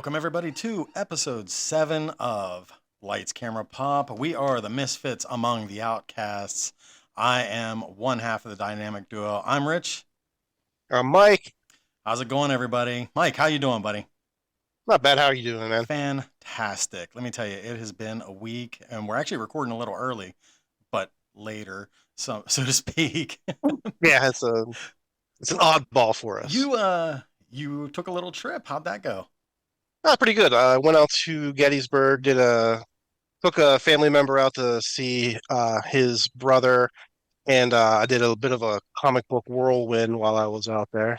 Welcome, everybody, to episode 7 of Lights, Camera, Pop. We are the misfits among the outcasts. I am one half of the dynamic duo. I'm Rich. Mike, How's it going, everybody? Mike, how you doing, buddy? not bad. How are you doing, man? Fantastic. Let me tell you, it has been a week, and we're actually recording a little early, but later, so to speak. Yeah, it's an oddball for us. You took a little trip. How'd that go? Pretty good. I went out to Gettysburg, took a family member out to see his brother, and I did a bit of a comic book whirlwind while I was out there.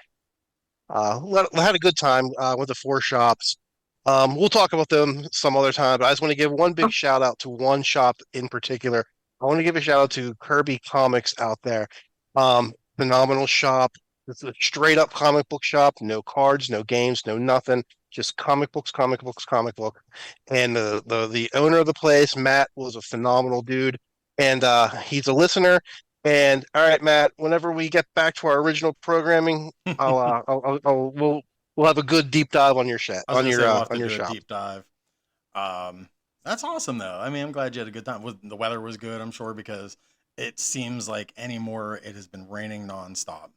Had a good time. Went to four shops. We'll talk about them some other time, but I just want to give one big shout out to one shop in particular. I want to give a shout out to Kirby Comics out there. Phenomenal shop. It's a straight up comic book shop. No cards, no games, no nothing. Just comic books, comic books, comic book. And the owner of the place, Matt, was a phenomenal dude, and he's a listener. And all right, Matt, whenever we get back to our original programming, we'll have a good deep dive on your I was gonna say we'll have on to your do a shop. deep dive. That's awesome though. I mean, I'm glad you had a good time. The weather was good, I'm sure, because it seems like anymore it has been raining nonstop,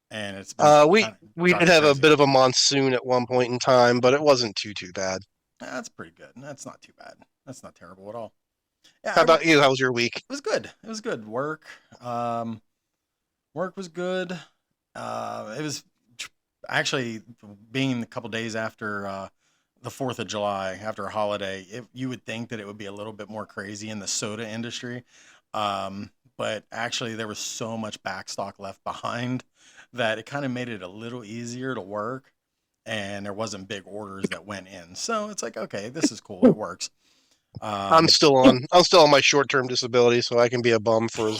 and it's been We kind of we did driving me have a crazy. bit of a monsoon at one point in time, but it wasn't too bad. That's pretty good. That's not too bad. That's not terrible at all. Yeah, How about you? How was your week? it was good. It was good. Um, work was good. It was actually being a couple days after the 4th of July, after a holiday. You would think that it would be a little bit more crazy in the soda industry. But actually, there was so much backstock left behind that it kind of made it a little easier to work. And there wasn't big orders that went in. So it's like, okay, this is cool. It works. Um, I'm still on my short-term disability, so I can be a bum for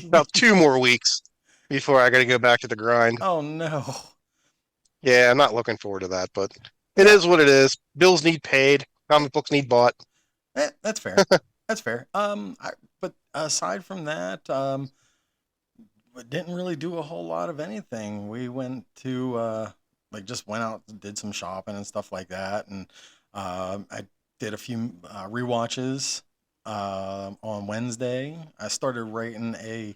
about 2 more weeks before I got to go back to the grind. oh, no. Yeah, I'm not looking forward to that, but it Yeah, is what it is. Bills need paid, comic books need bought. that's fair. That's fair. But aside from that, we didn't really do a whole lot of anything. We went to like just went out, did some shopping and stuff like that, and I did a few rewatches. On Wednesday, I started writing a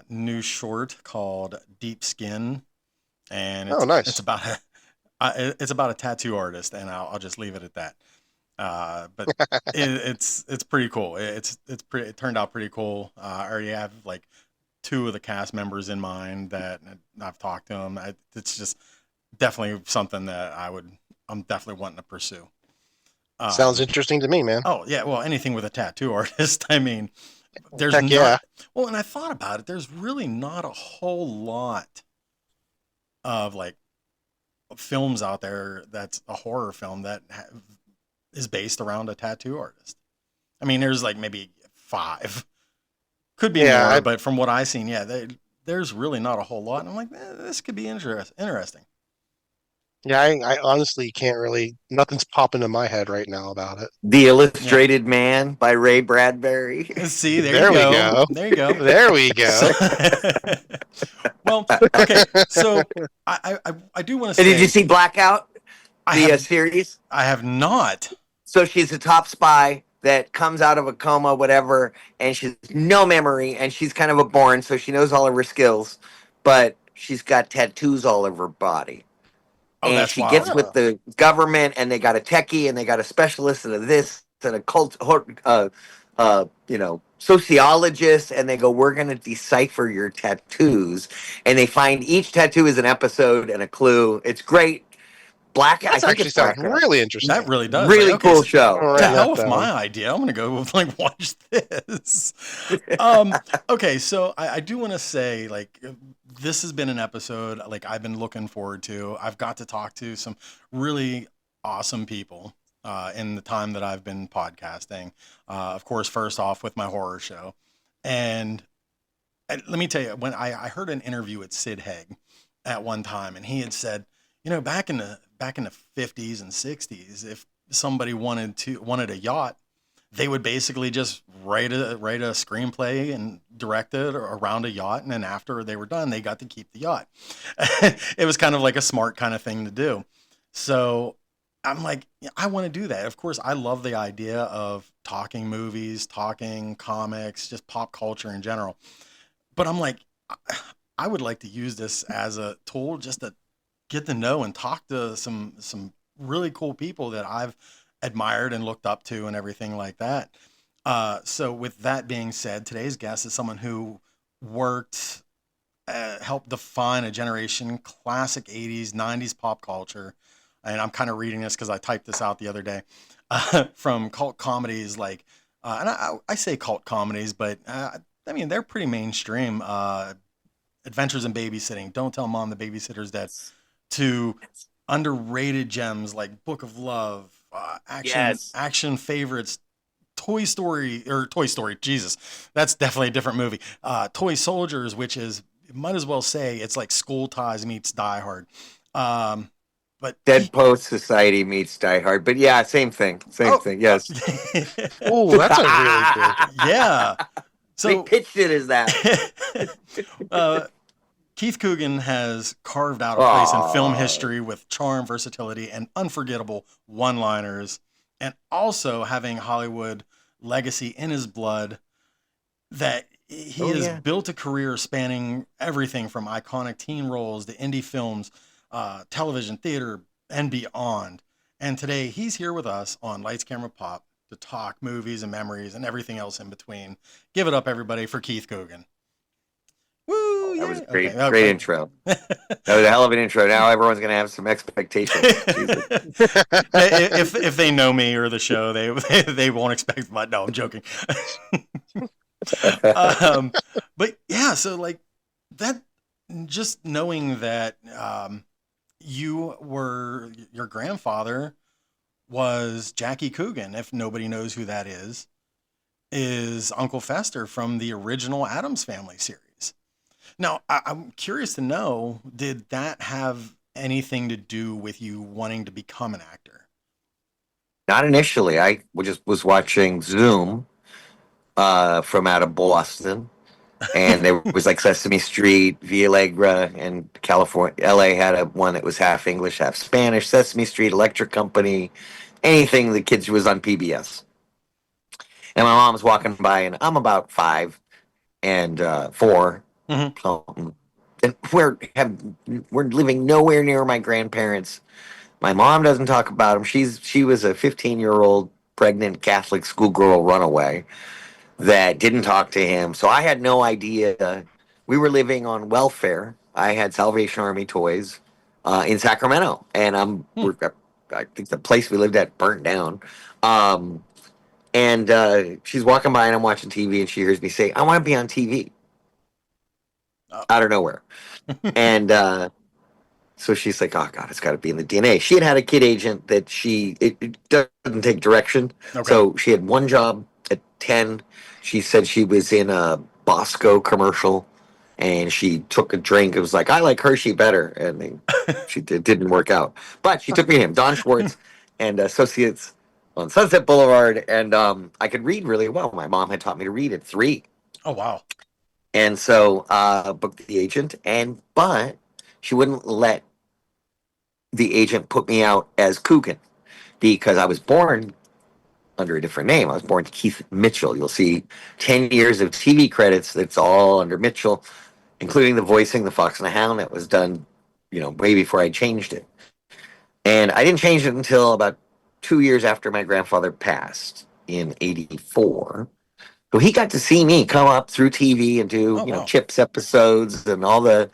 new short called Deep Skin, and Oh, it's nice. about it's about a tattoo artist, and I'll just leave it at that. But it's pretty cool. It turned out pretty cool. I already have like two of the cast members in mind that I've talked to them. It's just definitely something that I'm definitely wanting to pursue. Sounds Um, interesting to me, man. oh yeah, well anything with a tattoo artist. I mean, there's Heck not yeah. well, and I thought about it. There's really not a whole lot of like films out there that's a horror film that is based around a tattoo artist. I mean, there's like maybe five, could be Yeah, more, I, but from what I've seen, yeah, there's really not a whole lot. And I'm like, this could be interesting. yeah, I honestly can't really, nothing's popping in my head right now about it. The Yeah. Illustrated Man by Ray Bradbury. See, there you There we go. go. There you go. There we So, go. well, okay. So I do want to And did you say see Blackout, I the have series? I have not. So she's a top spy that comes out of a coma, whatever, and she's no memory, and she's kind of a born, so she knows all of her skills, but she's got tattoos all over her body. Oh, And that's she gets wild. with Oh, the government, and they got a techie, and they got a specialist, and a this, and a sociologist, and they go, "We're going to decipher your tattoos," and they find each tattoo is an episode and a clue. It's great. I that's think actually it's sounds Blackout. really That interesting. really does. Like, Really okay, cool so I'm show. to writing Yeah. hell that with down. my idea. I'm gonna go like watch this. Um, okay, so I do want to say like this has been an episode like I've been looking forward to. I've got to talk to some really awesome people in the time that I've been podcasting. Of course, first off with my horror show, and let me tell you when I heard an interview with Sid Haig at one time, and he had said, you know, back in the 50s and 60s, if somebody wanted a yacht, they would basically just write a screenplay and direct it around a yacht, and then after they were done, they got to keep the yacht. It was kind of like a smart kind of thing to do. So I'm like, yeah, I want to do that. Of course, I love the idea of talking movies, talking comics, just pop culture in general. But I'm like, I would like to use this as a tool just to get to know and talk to some really cool people that I've admired and looked up to and everything like that. So with that being said, today's guest is someone who worked, helped define a generation, classic 80s, 90s pop culture. And I'm kind of reading this because I typed this out the other day, from cult comedies like, and I say cult comedies, but I mean, they're pretty mainstream. Adventures in Babysitting, Don't Tell Mom the Babysitter's Dead, to underrated gems like Book of Love, Yes. action favorites, Toy Story, Jesus, that's definitely a different movie. Toy Soldiers, which is, might as well say it's like School Ties meets Die Hard. Um, but Dead Post Society meets Die Hard, but yeah, same thing. Same oh, thing. Yes. Oh, that's a really good. yeah. They So pitched it as that. uh, Keith Coogan has carved out a place in film Oh, history with charm, versatility, and unforgettable one-liners, and also having Hollywood legacy in his blood. That he oh has yeah. built a career spanning everything from iconic teen roles to indie films, television, theater, and beyond. And today he's here with us on Lights Camera Pop to talk movies and memories and everything else in between. Give it up, everybody, for Keith Coogan. Woo! Oh, that was Yeah. a Okay. great Okay. intro. That was a hell of an intro. Now everyone's gonna have some expectations. Jesus. If they know me or the show, they won't expect. But no, I'm joking. um, but yeah, so like that, just knowing that, your grandfather was Jackie Coogan. If nobody knows who that is Uncle Fester from the original Addams Family series. Now, I'm curious to know, did that have anything to do with you wanting to become an actor? Not initially. I just was watching Zoom from out of Boston, and there was like Sesame Street, Via Allegra, and California. LA had a one that was half English, half Spanish. Sesame Street, Electric Company, anything the kids was on PBS. And my mom was walking by, and I'm about 5 and 4, Hmm. something. And we're living nowhere near my grandparents. My mom doesn't talk about them. She was a 15-year-old pregnant Catholic schoolgirl runaway that didn't talk to him. So I had no idea. We were living on welfare. I had Salvation Army toys in Sacramento, and Hmm. I think the place we lived at burnt down. Um, and she's walking by, and I'm watching TV, and she hears me say, "I want to be on TV," Uh, out of nowhere. And so she's like, "Oh God, it's got to be in the DNA." She had a kid agent that it doesn't take direction. okay. So she had one job at 10. She said she was in a Bosco commercial, and she took a drink. It was like, "I like Hershey better," and it didn't work out. But she took me to him, Don Schwartz and Associates on Sunset Boulevard, and I could read really well. My mom had taught me to read at 3, Oh wow. and so booked the agent, but she wouldn't let the agent put me out as Coogan because I was born under a different name. I was born Keith Mitchell. You'll see 10 years of TV credits that's all under Mitchell, including the voicing, the Fox and the Hound that was done, way before I changed it. And I didn't change it until about 2 years after my grandfather passed in '84. So he got to see me come up through TV and do, Oh wow. Chips episodes and all the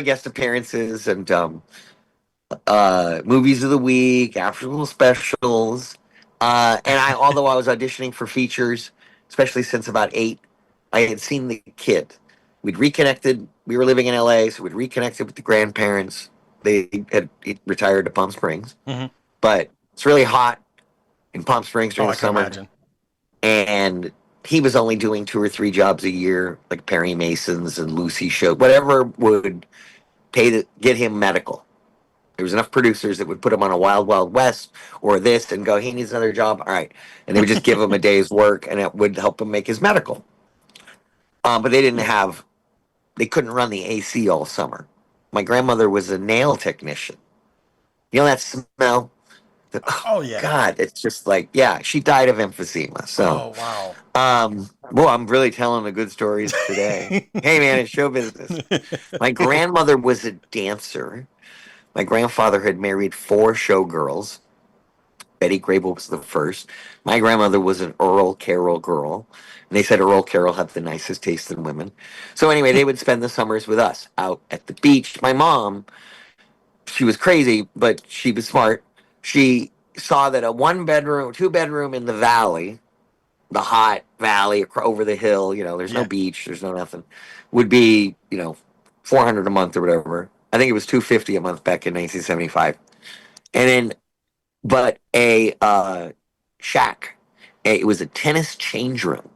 guest appearances and movies of the week, after school specials. And although I was auditioning for features, especially since about 8, I had seen the kid. We'd reconnected. We were living in LA, so we'd reconnected with the grandparents. They had retired to Palm Springs, Hmm. but it's really hot in Palm Springs Oh, during I the can summer. imagine. And he was only doing 2 or 3 jobs a year, like Perry Mason's and Lucy Show, whatever would get him medical. There was enough producers that would put him on a Wild Wild West or this and go, he needs another job. All right. And they would just give him a day's work and it would help him make his medical. But they couldn't run the AC all summer. My grandmother was a nail technician. You know that smell? Oh Oh yeah. God, it's just like, yeah, she died of emphysema. So, Oh wow. well, I'm really telling the good stories today. Hey man, it's show business. My grandmother was a dancer. My grandfather had married four showgirls. Betty Grable was the first. My grandmother was an Earl Carroll girl. And they said Earl Carroll had the nicest taste in women. So anyway, they would spend the summers with us out at the beach. My mom, she was crazy, but she was smart. She saw that a one bedroom, two bedroom in the valley, the hot valley over the hill, there's no Yeah. beach, there's no nothing, would be, 400 a month or whatever. I think it was 250 a month back in 1975. And then, but a shack, it was a tennis change room.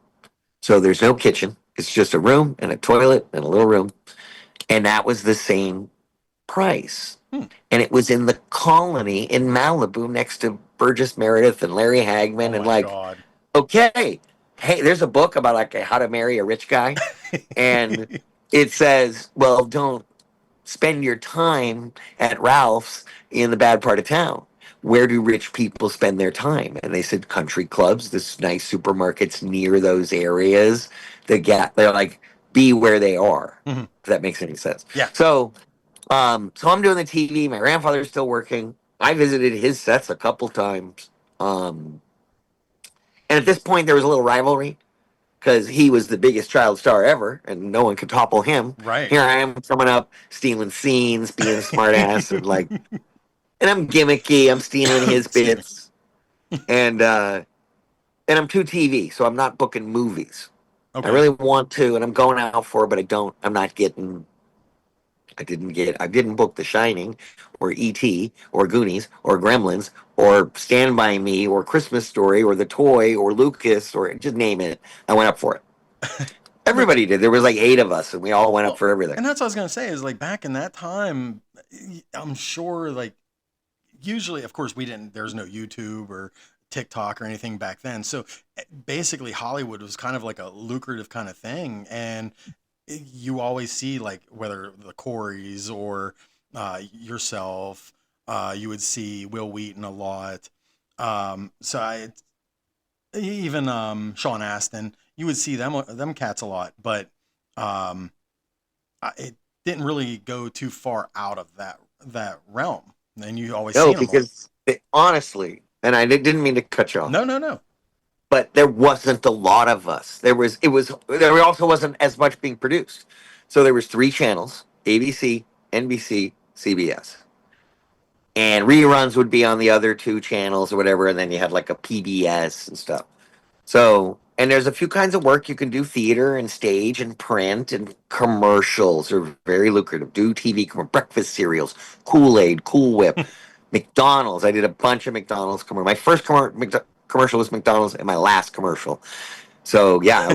So there's no kitchen. It's just a room and a toilet and a little room. And that was the same price. Hmm. And it was in the Colony in Malibu next to Burgess Meredith and Larry Oh Hagman. And my like, God. okay, hey, there's a book about like how to marry a rich guy. And it says, well, don't spend your time at Ralph's in the bad part of town. Where do rich people spend their time? And they said country clubs, this nice supermarkets near those areas. They're like, be where they are. Mhm. If that makes any sense. Yeah. So I'm doing the TV. My grandfather's still working. I visited his sets a couple times. And at this point, there was a little rivalry because he was the biggest child star ever, and no one could topple him. Right. Here I am coming up, stealing scenes, being a smartass, and I'm gimmicky. I'm stealing his Excuse me. bits, and I'm too TV, so I'm not booking movies. I Okay. really want to, and I'm going out for it, but I don't. I'm not getting. I didn't book The Shining, or E.T., or Goonies, or Gremlins, or Stand By Me, or Christmas Story, or The Toy, or Lucas, or just name it. I went up for it. But Everybody did. There was like eight of us, and we all went up well, for everything. and that's what I was gonna say is like back in that time, I'm sure like usually, of course, we didn't. There's no YouTube or TikTok or anything back then. So basically, Hollywood was kind of like a lucrative kind of thing, and you always see like whether the Coreys or yourself, you would see Will Wheaton a lot. So I even Sean Astin, you would see them cats a lot, but um, it didn't really go too far out of that realm. And you always No, seen them a lot. because honestly, and I didn't mean to cut you off, No, no, no. but there wasn't a lot of us. There also wasn't as much being produced. So there was three channels: ABC, NBC, CBS. And reruns would be on the other two channels or whatever, and then you had like a PBS and stuff. So, and there's a few kinds of work you can do: theater and stage and print, and commercials are very lucrative. Do TV, breakfast cereals, Kool-Aid, Cool Whip, McDonald's. I did a bunch of McDonald's commercials. My first commercial was McDonald's, and my last commercial. So yeah,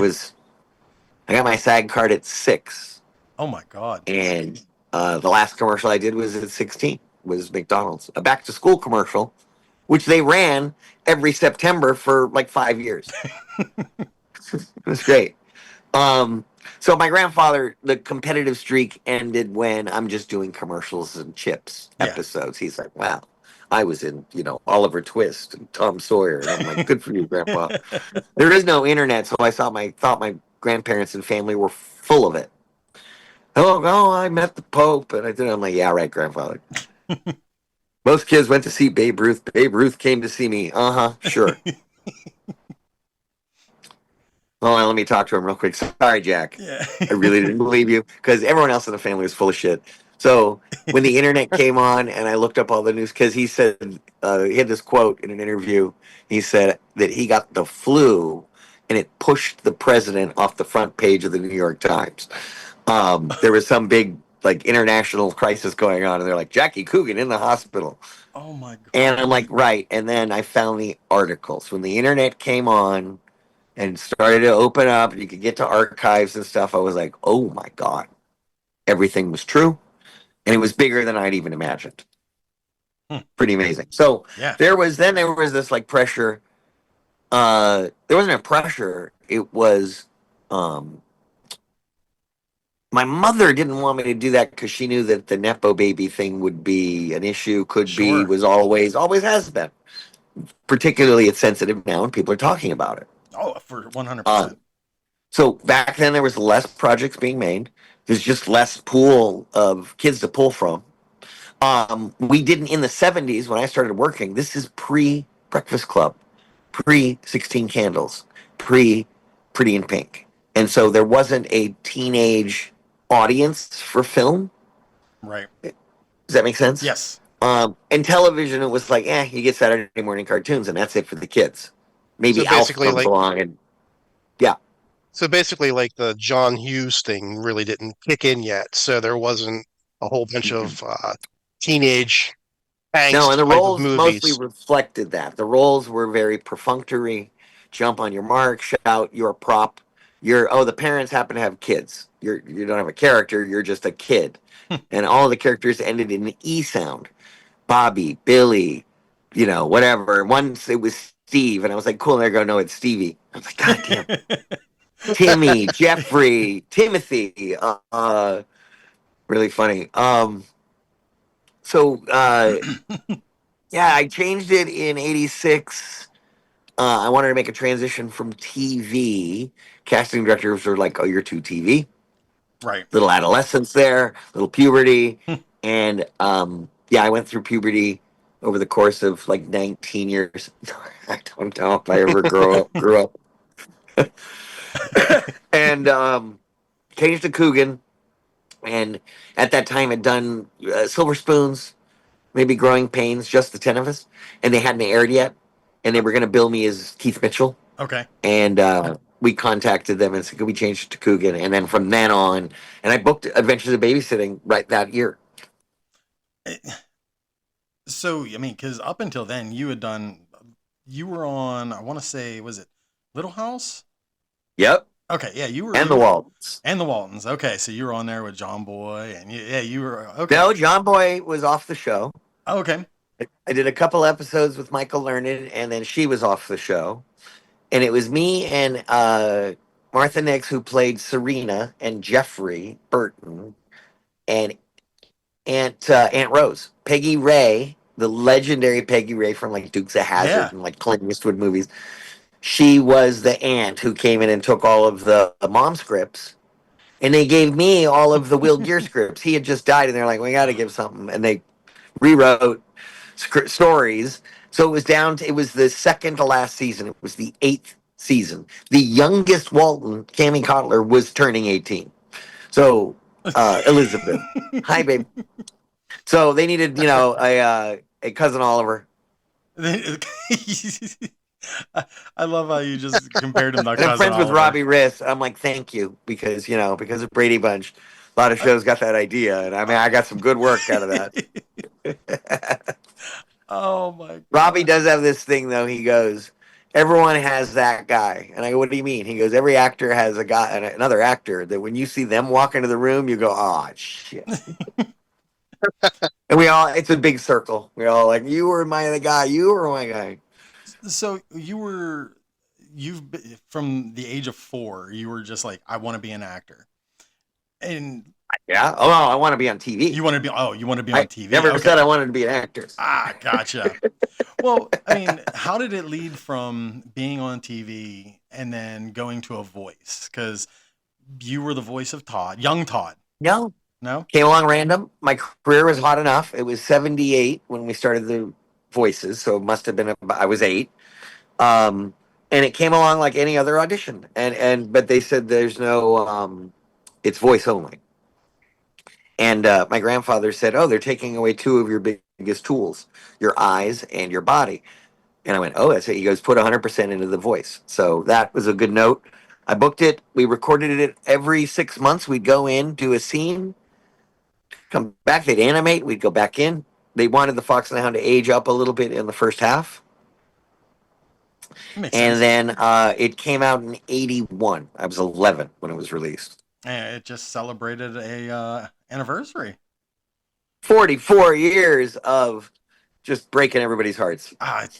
I got my SAG card at 6, Oh my God. and the last commercial I did was at 16. Was McDonald's, a back to school commercial, which they ran every September for like 5 years. It was great. Um, so my grandfather, the competitive streak ended when I'm just doing commercials and chips Yeah. episodes. He's like, wow, I was in, Oliver Twist and Tom Sawyer. And I'm like, good for you, Grandpa. There is no internet, so I thought my grandparents and family were full of it. Oh, I met the Pope. And I'm like, yeah, right, grandfather. Most kids went to see Babe Ruth. Babe Ruth came to see me. Uh-huh, sure. Hold on, let me talk to him real quick. Sorry, Jack. Yeah. I really didn't believe you because everyone else in the family was full of shit. So when the internet came on and I looked up all the news, because he said, he had this quote in an interview. He said that he got the flu and it pushed the president off the front page of the New York Times. There was some big like international crisis going on, and they're like, Jackie Coogan in the hospital. Oh my And I'm God. like, right. And then I found the articles. When the internet came on and started to open up, and you could get to archives and stuff, I was like, oh my God. Everything was true. And it was bigger than I'd even imagined. Hmm. Pretty amazing. So Yeah. there was this like pressure. There wasn't a pressure. It was, um, my mother didn't want me to do that because she knew that the nepo baby thing would be an issue, could be, Sure. was always has been. Particularly, it's sensitive now, and people are talking about it. Oh, for Uh, 100%. so back then, there was less projects being made. There's just less pool of kids to pull from. We didn't in the 70s when I started working. This is pre Breakfast Club, pre 16 Candles, pre Pretty in Pink. And so there wasn't a teenage audience for film. Right. Does that make sense? Yes. And television, it was like, you get Saturday morning cartoons, and that's it for the kids. So Maybe Alf basically, comes like along, and yeah, the John Hughes thing really didn't kick in yet, so there wasn't a whole bunch of teenage no, and angst the type of roles mostly movies. reflected that. The roles were very perfunctory. Jump on your mark, shout, you're a prop. The parents happen to have kids. You don't have a character, you're just a kid. And all of the characters ended in an E sound. Bobby, Billy, whatever. Once it was Steve, and I was like, cool, and they're going, no, it's Stevie. I was like, God damn. Timmy, Jeffrey, Timothy. Really funny. So yeah, I changed it in '86. I wanted to make a transition from TV. Casting directors were like, "Oh, you're too TV." Right. Little adolescence there, little puberty, and yeah, I went through puberty over the course of like 19 years. I don't know if I ever grew up, and changed to Coogan. And at that time, had done Silver Spoons, maybe Growing Pains, just the 10 of us, and they hadn't aired yet, and they were going to bill me as Keith Mitchell, Okay. and we contacted them and said, "Could we change it to Coogan?" And then from then on, and I booked Adventures of Babysitting right that year. So, I mean, because up until then, you were on, I want to say, was it Little House? Yep, Okay. Yeah. You were, and the Waltons. and the Waltons. Okay. So you were on there with John Boy, and yeah, you were, okay. No, John Boy was off the show. Oh, okay. I did a couple episodes with Michael Learned, and then she was off the show. And it was me and Martha Nix, who played Serena, and Jeffrey Burton, and Aunt Rose, Peggy Ray, the legendary Peggy Ray from like Dukes of Hazzard Yeah. and like Clint Eastwood movies. She was the aunt who came in and took all of the mom scripts, and they gave me all of the Will Gear scripts. He had just died, and they're like, "We got to give something," and they rewrote stories. So it was it was the second to last season. It was the eighth season. The youngest Walton, Cammy Cotler, was turning 18. So Elizabeth, hi babe. So they needed, a cousin Oliver. I love how you just compared him to And I'm cousin friends with Oliver. Robbie Riss. I'm like, thank you, because because of Brady Bunch, a lot of shows got that idea, and I mean, I got some good work out of that. Oh my Robbie god. does have this thing though. He goes, everyone has that guy, and I go, what do you mean? He goes, every actor has a guy, another actor that when you see them walk into the room, you go, oh shit. And it's a big circle. We're all like, you were the guy, you were my guy. So from the age of 4, you were just like, I want to be an actor, and Yeah. Oh, I want to be on TV. you want to be on I TV. never Okay. said I wanted to be an actor. Gotcha. Well, I mean, how did it lead from being on TV and then going to a voice? Because you were the voice of Todd, young Todd. No, No? came along random. My career was hot enough. It was 78 when we started the voices, so it must have been I was 8. Um, and it came along like any other audition. But they said there's no it's voice only. And my grandfather said, "Oh, they're taking away two of your biggest tools, your eyes and your body." And I went, "Oh, that's it." He goes, "Put 100% into the voice." So that was a good note. I booked it. We recorded it every 6 months. We'd go in, do a scene, come back. They'd animate. We'd go back in. They wanted the Fox and the Hound to age up a little bit in the first half. Makes And sense. then it came out in '81. I was 11 when it was released. And it just celebrated a anniversary. 44 years of just breaking everybody's hearts. I've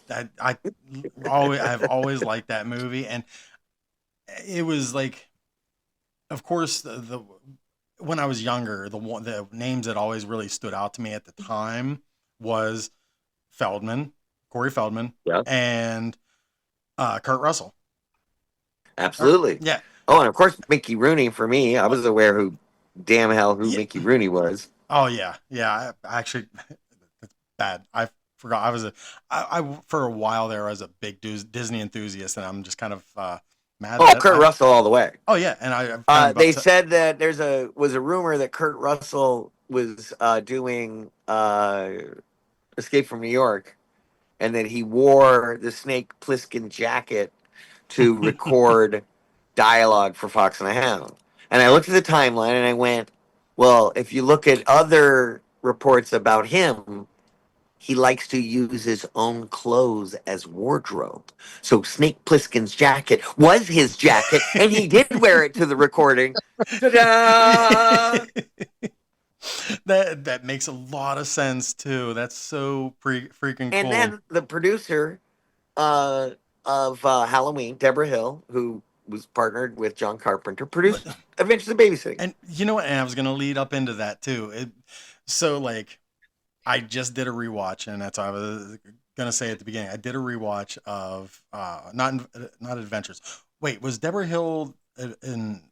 always liked that movie, and it was like, of course, the when I was younger, the names that always really stood out to me at the time was Feldman, Corey Feldman, Yeah, and Kurt Russell. absolutely. Yeah, Oh, and of course Mickey Rooney for me. I was aware who damn hell who yeah. Mickey Rooney was. Oh yeah, yeah. I actually, it's bad. I forgot. I for a while there, I was a big Disney enthusiast, and I'm just kind of mad Oh, that Kurt Russell all the way. Oh yeah, and I'm kind of They upset. said that was a rumor that Kurt Russell was doing Escape from New York, and that he wore the Snake Plissken jacket to record dialogue for Fox and the Hound. And I looked at the timeline and I went, well, if you look at other reports about him, he likes to use his own clothes as wardrobe. So Snake Plissken's jacket was his jacket, and he did wear it to the recording. Ta-da! That makes a lot of sense too. That's so freaking And cool. then the producer uh, of Halloween, Deborah Hill, who was partnered with John Carpenter, produced Adventures of Babysitting. And you know what? And I was gonna lead up into that too. So like I just did a rewatch, and that's what I was gonna say at the beginning. I did a rewatch of not Adventures. Wait, was Deborah Hill in?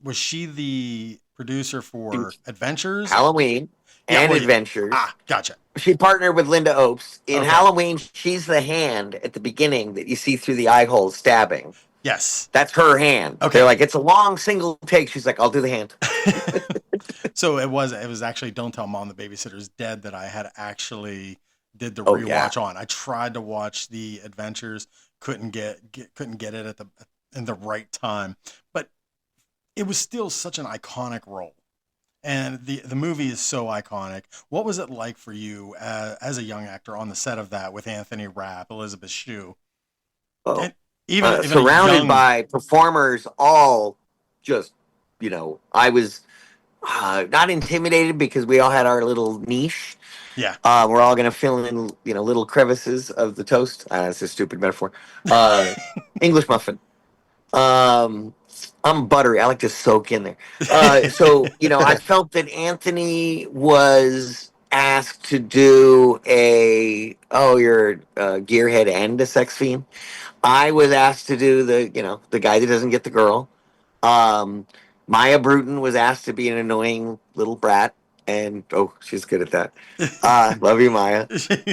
Was she the producer for Adventures? Halloween Yeah. and Well, yeah. Adventures. Gotcha. She partnered with Linda Opes. In Okay. Halloween, she's the hand at the beginning that you see through the eye hole stabbing. Yes. That's her hand. Okay. They're like, it's a long single take. She's like, I'll do the hand. So it was actually Don't Tell Mom the Babysitter's Dead that I had actually did the Oh, yeah. rewatch on. I tried to watch the Adventures, couldn't couldn't get it in the right time, but it was still such an iconic role. And the movie is so iconic. What was it like for you as a young actor on the set of that with Anthony Rapp, Elizabeth Shue, Oh, and even a surrounded young by performers, all just, I was not intimidated because we all had our little niche. yeah. We're all going to fill in, little crevices of the toast. It's a stupid metaphor. English muffin. Um, I'm buttery. I like to soak in there. So, I felt that Anthony was asked to do you're a gearhead and a sex fiend. I was asked to do the guy that doesn't get the girl. Um, Maya Bruton was asked to be an annoying little brat, and she's good at that. Love you, Maya.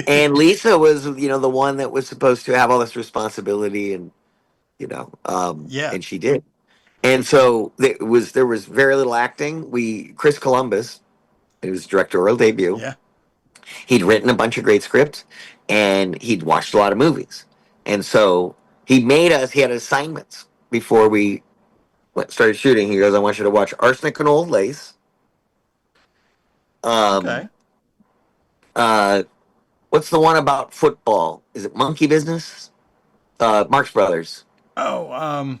And Lisa was, the one that was supposed to have all this responsibility, and Yeah. and she did. And so there was very little acting. Chris Columbus, it was directorial debut. Yeah. He'd written a bunch of great scripts, and he'd watched a lot of movies, and so he made us. He had assignments before we started shooting. He goes, "I want you to watch Arsenic and Old Lace." Okay. Um, uh, what's the one about football? Is it Monkey Business? Marx Brothers. Oh, I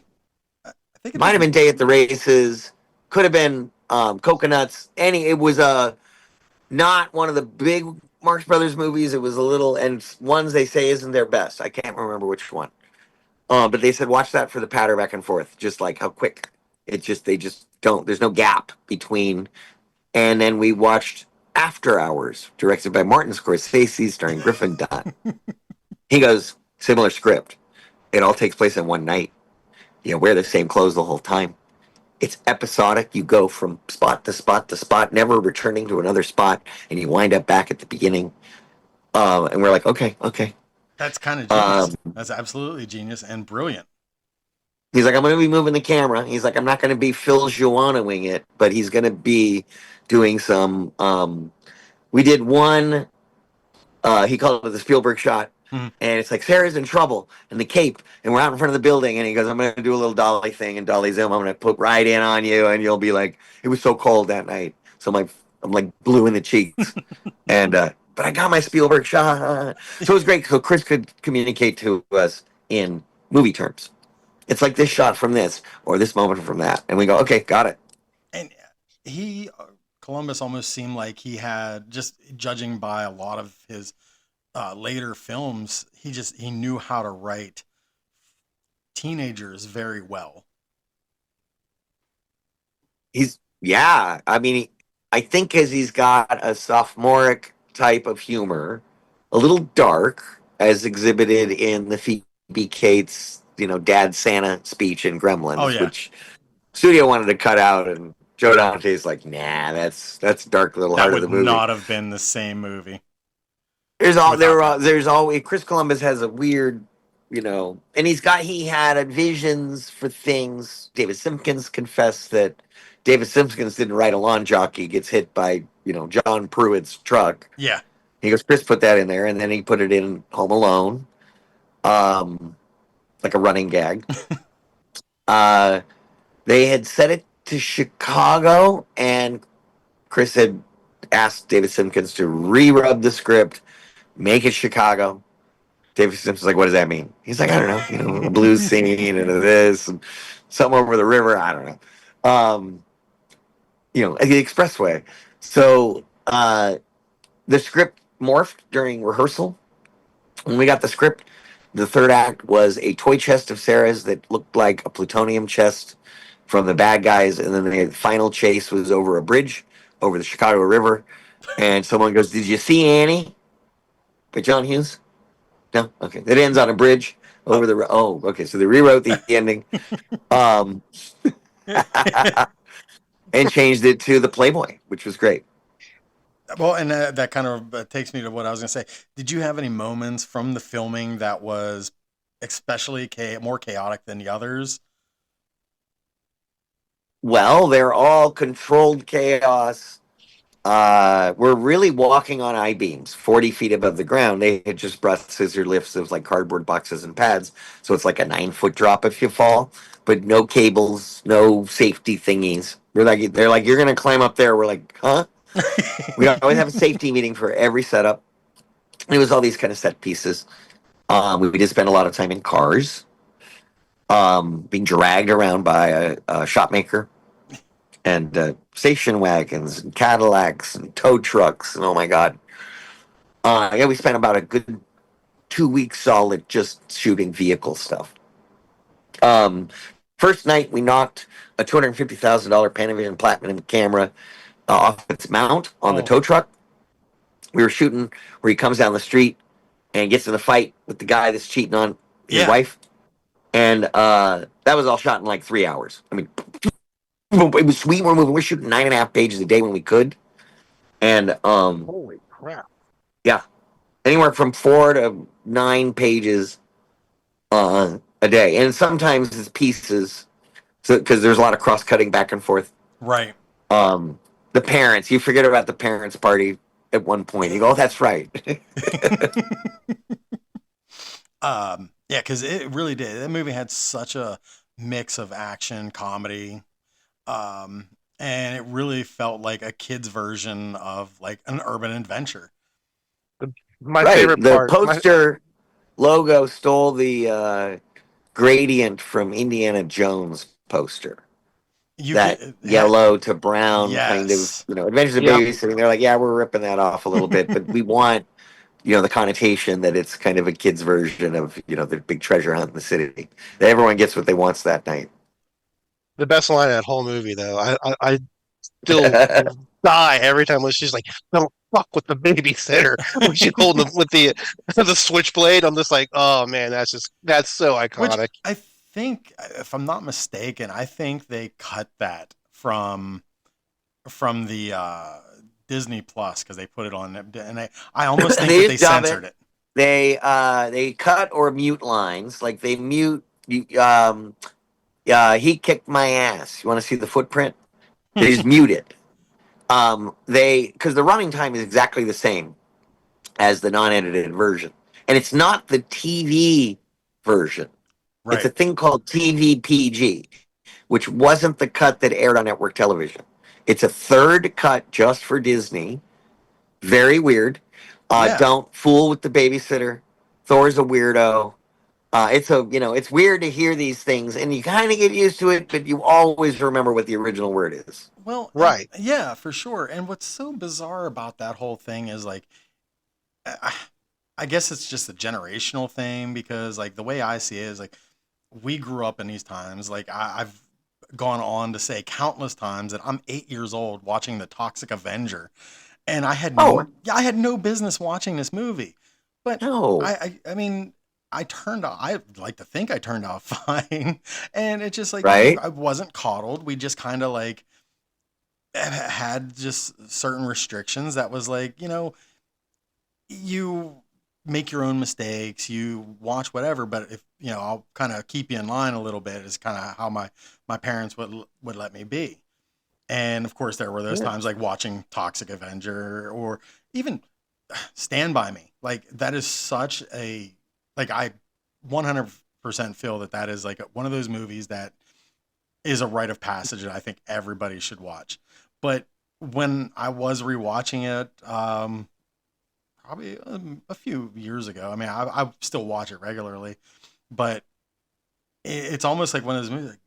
think Might have been Day at the Races. Could have been Coconuts. It was not one of the big Marx Brothers movies. It was a little, and ones they say isn't their best. I can't remember which one. But they said watch that for the patter back and forth, just like how quick they just don't. There's no gap between. And then we watched After Hours, directed by Martin Scorsese, starring Griffin Dunne. He goes, similar script. It all takes place in one night. Wear the same clothes the whole time. It's episodic. You go from spot to spot to spot, never returning to another spot, and you wind up back at the beginning. And we're like, okay. That's kind of genius. That's absolutely genius and brilliant. He's like, I'm going to be moving the camera. He's like, I'm not going to be Phil Joanna-ing it, but he's going to be doing some. We did one. He called it the Spielberg shot. Mhm. And it's like Sarah's in trouble and the cape, and we're out in front of the building, and he goes, I'm going to do a little dolly thing and dolly zoom. I'm going to put right in on you, and you'll be like, it was so cold that night. So I'm like blue in the cheeks. And but I got my Spielberg shot. So it was great. So Chris could communicate to us in movie terms. It's like this shot from this or this moment from that. And we go, okay, got it. And Columbus almost seemed like he had, just judging by a lot of his later films, he knew how to write teenagers very well. He's Yeah, I mean, I think because he's got a sophomoric type of humor, a little dark, as exhibited in the Phoebe Cates, Dad Santa speech in Oh Gremlins, yeah, which studio wanted to cut out, and Joe Dante's like, nah, that's dark little that heart of would the movie. not have been the same movie There without that. there's always Chris Columbus has a weird, and he had visions for things. David Simpkins confessed that David Simpkins didn't write a lawn jockey gets hit by John Pruitt's truck. Yeah. He goes, Chris put that in there, and then he put it in Home Alone, um, like a running gag. Uh, they had set it to Chicago, and Chris had asked David Simpkins to re-rub the script, make it Chicago. David Simpson's like, what does that mean? He's like, I don't know, a blues scene and this and something over the river. I don't know. The expressway. So the script morphed during rehearsal. When we got the script, the third act was a toy chest of Sarah's that looked like a plutonium chest from the bad guys, and then the final chase was over a bridge over the Chicago River. And someone goes, "Did you see Annie?" By John Hughes. No, okay. It ends on a bridge Oh. over the. Oh, okay. So they rewrote the ending, um, and changed it to the Playboy, which was great. Well, and that kind of takes me to what I was going to say. Did you have any moments from the filming that was especially more chaotic than the others? Well, they're all controlled chaos. We're really walking on I-beams, 40 feet above the ground. They had just brought scissor lifts of like cardboard boxes and pads, so it's like a 9 foot drop if you fall, but no cables, no safety thingies. They're like, you're gonna climb up there. We're like, huh? We always have a safety meeting for every setup. It was all these kind of set pieces. We did spend a lot of time in cars, being dragged around by a shop maker and station wagons and Cadillacs and tow trucks. And oh my God. Yeah, we spent about a good 2 weeks solid just shooting vehicle stuff. Um, First night, we knocked a $250,000 Panavision Platinum camera off its mount on the Oh, tow truck. We were shooting where he comes down the street and gets in a fight with the guy that's cheating on his yeah. wife. And that was all shot in like 3 hours. I mean, it was sweet. We're moving. We're shooting 9.5 pages a day when we could. And Holy crap. yeah, anywhere from 4 to 9 pages a day. And sometimes it's pieces because there's a lot of cross cutting back and forth. Right. Um, the parents, you forget about the parents' party at one point. You go, oh, that's right. Yeah, because it really did. That movie had such a mix of action, comedy, and it really felt like a kid's version of like an urban adventure. My Right. favorite The part, poster logo stole the gradient from Indiana Jones poster. You That could had yellow to brown kind of, yes, Adventures of yep, Babysitting. They're like, yeah, we're ripping that off a little bit, but we want, the connotation that it's kind of a kid's version of, the big treasure hunt in the city. That everyone gets what they wants that night. the best line of that whole movie, though. I still die every time when she's like, "Don't fuck with the babysitter." When she's holding with the the switchblade, I'm just like, "Oh man, that's so which iconic." I think, if I'm not mistaken, I think they cut that from the Disney Plus because they put it on, and I almost think They that just they dub censored it. it. They cut or mute lines. Like they mute he kicked my ass. You want to see the footprint? They just mute it. They because the running time is exactly the same as the non-edited version, and it's not the TV version. It's a Right. thing called TVPG, which wasn't the cut that aired on network television. It's a third cut just for Disney. Very weird. Yeah. Don't fool with the babysitter. Thor's a weirdo. It's weird to hear these things, and you kind of get used to it, but you always remember what the original word is. Well, and Right. yeah, for sure. And what's so bizarre about that whole thing is like, I, I guess it's just a generational thing because like the way I see it is like we grew up in these times. Like I've gone on to say countless times that I'm 8 years old watching The Toxic Avenger, and Oh I had no business watching this movie, but no, I mean, I like to think I turned out fine, and it's just like right? I wasn't coddled. We just kind of like had just certain restrictions that was like, you make your own mistakes, you watch whatever, but if, I'll kind of keep you in line a little bit is kind of how my parents would let me be. And of course there were those Yeah. times like watching Toxic Avenger or even Stand By Me. Like that is such a like I 100% feel that is like one of those movies that is a rite of passage that I think everybody should watch. But when I was rewatching it, probably a few years ago, I mean, I still watch it regularly, but it's almost like one of those movies. Like,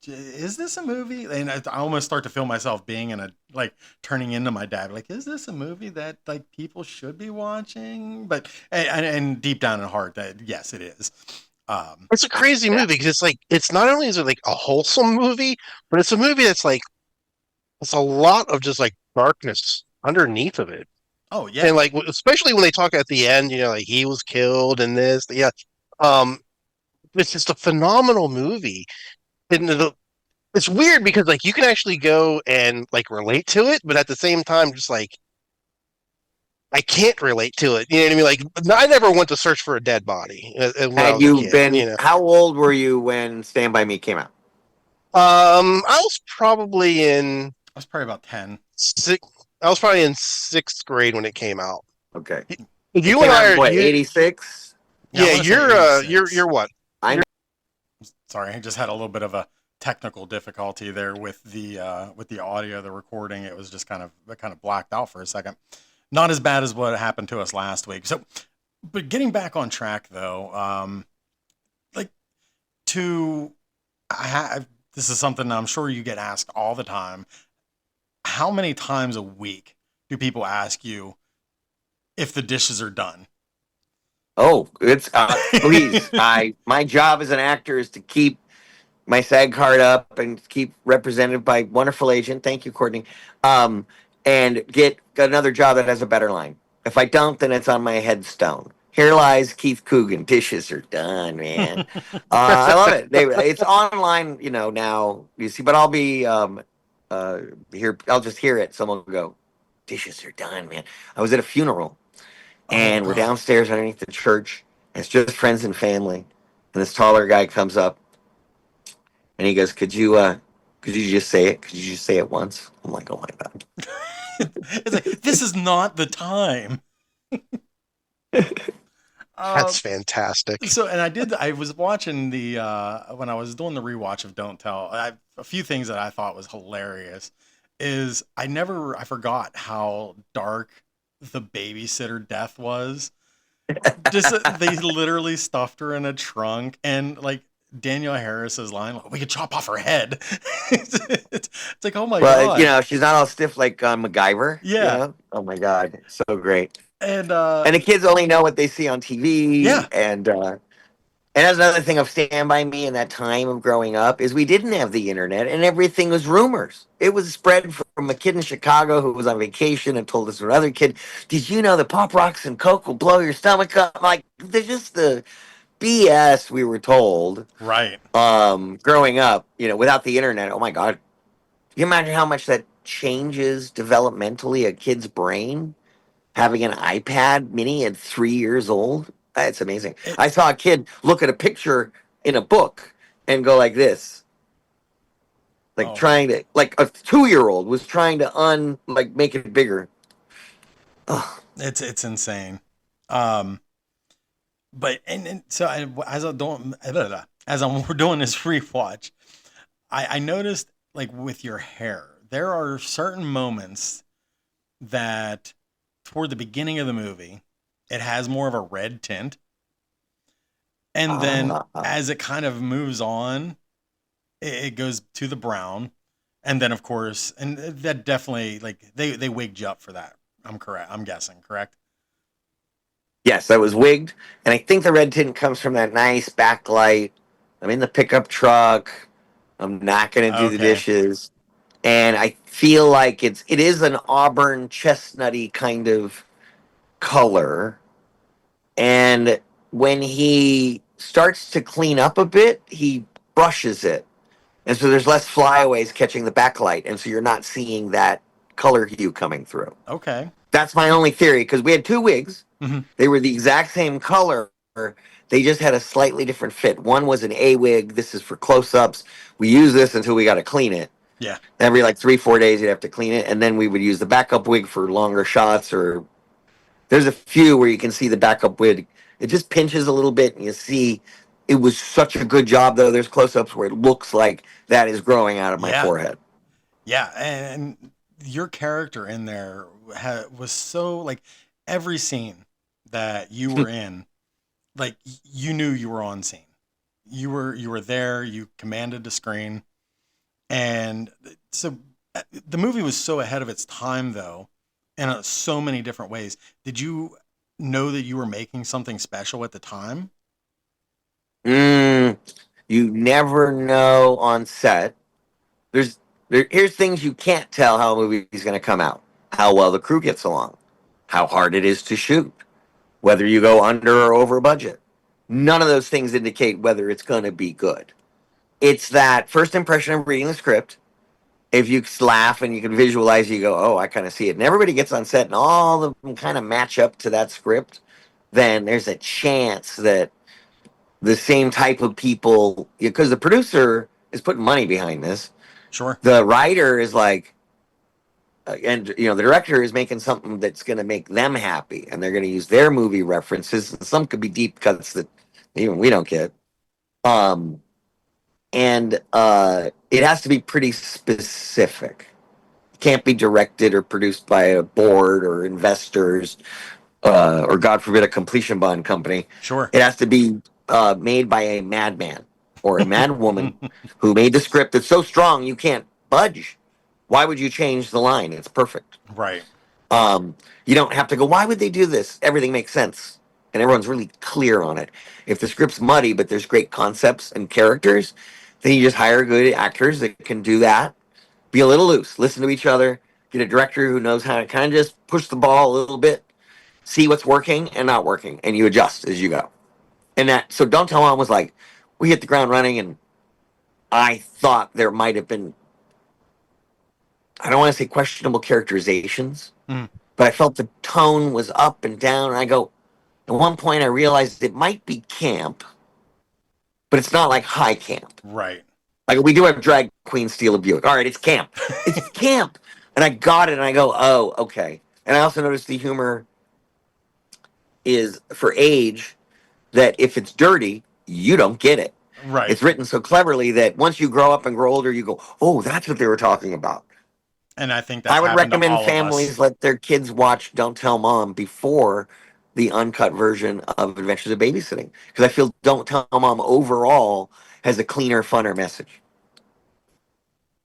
is this a movie? And I almost start to feel myself being in a like turning into my dad. Like, is this a movie that like people should be watching? But and deep down in heart, that yes, it is. It's a crazy Yeah. movie because it's like it's not only is it like a wholesome movie, but it's a movie that's like it's a lot of just like darkness underneath of it. Oh And yeah, like especially when they talk at the end, like he was killed and this, yeah. Um, it's just a phenomenal movie. And it's weird because like you can actually go and like relate to it, but at the same time, just like I can't relate to it. You know what I mean? Like I never went to search for a dead body when I Had was a you kid. been? How old were you when Stand by Me came out? I was probably in I was probably about 10. six. I was probably in sixth grade when it came out. Okay, it You and came out I in are what, you. 86? Yeah, I Yeah, want to say you're 86. what? I know. Sorry, I just had a little bit of a technical difficulty there with the audio, the recording. It was just kind of blacked out for a second. Not as bad as what happened to us last week. So, but getting back on track though, like to this is something I'm sure you get asked all the time. How many times a week do people ask you if the dishes are done? Oh, it's please. My job as an actor is to keep my SAG card up and keep represented by wonderful agent. Thank you, Courtney. Um, and get another job that has a better line. If I don't, then it's on my headstone. Here lies Keith Coogan. Dishes are done, man. I love it. It's online, now you see. But I'll be uh, here. I'll just hear it. Someone will go, "Dishes are done, man." I was at a funeral, Oh and we're God. downstairs underneath the church. And it's just friends and family. And this taller guy comes up and he goes, could you just say it? Could you just say it once?" I'm like, "Oh my God." It's like this is not the time. Uh, That's fantastic. So, and I was watching when I was doing the rewatch of Don't Tell, a few things that I thought was hilarious is I forgot how dark the babysitter death was. Just they literally stuffed her in a trunk and like Danielle Harris's line, like, we could chop off her head. It's like, oh my Well, God. she's not all stiff like MacGyver, Yeah. Oh my God. So great. And And the kids only know what they see on TV. yeah, And that's another thing of Stand By Me in that time of growing up is we didn't have the internet and everything was rumors. It was spread from a kid in Chicago who was on vacation and told us another kid, "Did you know that Pop Rocks and Coke will blow your stomach up?" Like, they're just the BS we were told right. growing up, without the internet. Oh my God. Can you imagine how much that changes developmentally a kid's brain? Having an iPad mini at 3 years old? That's amazing. It, I saw a kid look at a picture in a book and go like this, like oh, trying to, like a 2 year old was trying to like make it bigger. Ugh. it's insane. Um, but and so as I'm doing this rewatch, I noticed like with your hair, there are certain moments that toward the beginning of the movie, it has more of a red tint, and then Uh, as it kind of moves on, it goes to the brown, and then of course, and that definitely like they wigged you up for that. I'm correct. I'm guessing correct. yes, that was wigged. And I think the red tint comes from that nice backlight. I'm in the pickup truck. I'm not going to do the Okay. dishes. And I feel like it is an auburn chestnutty kind of color. And when he starts to clean up a bit, he brushes it. And so there's less flyaways catching the backlight. And so you're not seeing that color hue coming through. Okay. That's my only theory because we had two wigs. Hmm. They were the exact same color. They just had a slightly different fit. One was an A wig. This is for close ups. We use this until we got to clean it. Yeah. Every like 3-4 days, you'd have to clean it. And then we would use the backup wig for longer shots. Or there's a few where you can see the backup wig. It just pinches a little bit and you see it was such a good job, though. There's close ups where it looks like that is growing out of my Yeah. forehead. Yeah. And your character in there was so like every scene that you were in, like you knew you were on scene. You were there. You commanded the screen, and so the movie was so ahead of its time, though, in so many different ways. Did you know that you were making something special at the time? Mm, you never know on set. Here's things you can't tell how a movie is going to come out. How well the crew gets along, how hard it is to shoot, whether you go under or over budget. None of those things indicate whether it's going to be good. It's that first impression of reading the script. If you laugh and you can visualize, you go, "Oh, I kind of see it." And everybody gets on set, and all of them kind of match up to that script. Then there's a chance that the same type of people, because the producer is putting money behind this. Sure. The writer is like, and the director is making something that's going to make them happy, and they're going to use their movie references. And some could be deep cuts that even we don't get. Um, and it has to be pretty specific. It can't be directed or produced by a board or investors, or God forbid, a completion bond company. Sure. It has to be made by a madman or a madwoman who made the script that's so strong you can't budge. Why would you change the line? It's perfect. Right. You don't have to go, why would they do this? Everything makes sense. And everyone's really clear on it. If the script's muddy, but there's great concepts and characters, then you just hire good actors that can do that. Be a little loose, listen to each other, get a director who knows how to kind of just push the ball a little bit, see what's working and not working, and you adjust as you go. And so Don't Tell Mom was like, we hit the ground running, and I thought there might have been, I don't want to say questionable characterizations, Mm. but I felt the tone was up and down. And I go, at one point, I realized it might be camp, but it's not like high camp. Right. Like we do have drag queen steal a Buick. All right, it's camp. It's camp. And I got it, and I go, oh, okay. And I also noticed the humor is for age that if it's dirty, you don't get it. Right. It's written so cleverly that once you grow up and grow older, you go, oh, that's what they were talking about. And I think that's I would happened to recommend all of us. families let their kids watch Don't Tell Mom before the uncut version of Adventures of Babysitting. Because I feel Don't Tell Mom overall has a cleaner, funner message.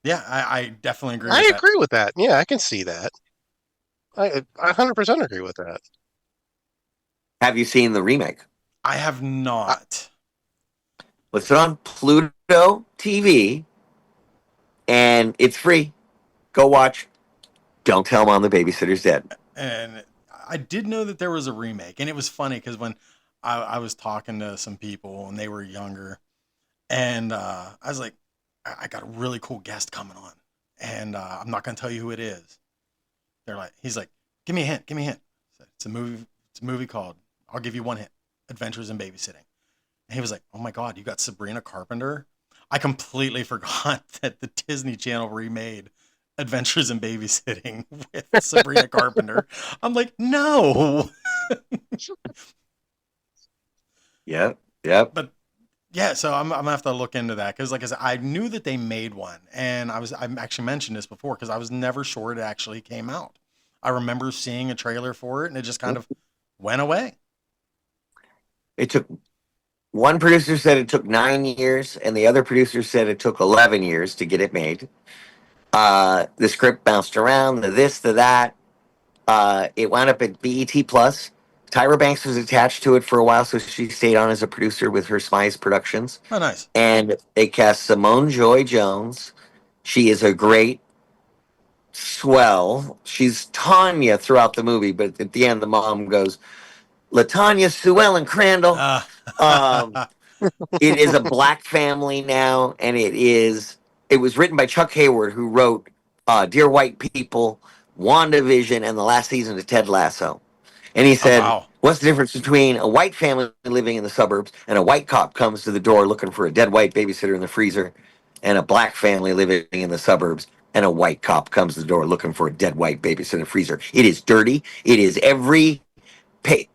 Yeah, I definitely agree I with that. agree with that. Yeah, I can see that. I 100% agree with that. Have you seen the remake? I have not. It's on Pluto TV, and it's free. Go watch Don't Tell Mom the Babysitter's Dead. And I did know that there was a remake, and it was funny because when I was talking to some people and they were younger, and I was like, I got a really cool guest coming on, and I'm not going to tell you who it is. He's like, give me a hint, give me a hint. It's a movie. It's a movie called, I'll give you one hint, Adventures in Babysitting. And he was like, oh my God, you got Sabrina Carpenter? I completely forgot that the Disney Channel remade Adventures in Babysitting with Sabrina Carpenter. I'm like, no. Yep. But yeah, so I'm gonna have to look into that because, like I said, I knew that they made one, and I actually mentioned this before because I was never sure it actually came out. I remember seeing a trailer for it, and it just kind of went away. It took one producer said it took 9 years, and the other producer said it took 11 years to get it made. The script bounced around, the this, the that. It wound up at BET Plus. Tyra Banks was attached to it for a while, so she stayed on as a producer with her Smize Productions. Oh, nice. And they cast Simone Joy Jones. She is a great swell. She's Tanya throughout the movie, but at the end, the mom goes, LaTanya, Sue Ellen Crandall. Uh, Um, it is a black family now, and it was written by Chuck Hayward, who wrote Dear White People, WandaVision, and the last season of Ted Lasso. And he oh, said, wow. what's the difference between a white family living in the suburbs and a white cop comes to the door looking for a dead white babysitter in the freezer, and a black family living in the suburbs and a white cop comes to the door looking for a dead white babysitter in the freezer? It is dirty. It is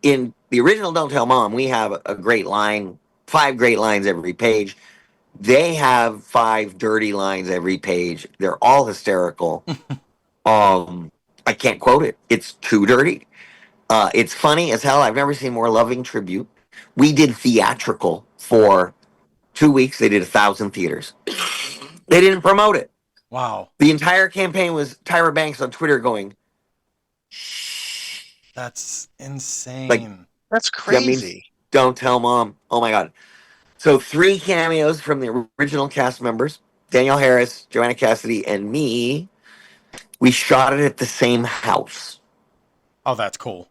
in the original Don't Tell Mom, we have a great line, 5 great lines every page. They have 5 dirty lines every page. They're all hysterical. I can't quote it. It's too dirty. It's funny as hell. I've never seen more loving tribute. We did theatrical for 2 weeks. They did 1,000 theaters. They didn't promote it. Wow. The entire campaign was Tyra Banks on Twitter going, That's insane. Like, That's that means crazy. Don't Tell Mom. Oh my God. So 3 cameos from the original cast members, Danielle Harris, Joanna Cassidy, and me. We shot it at the same house. Oh, that's cool.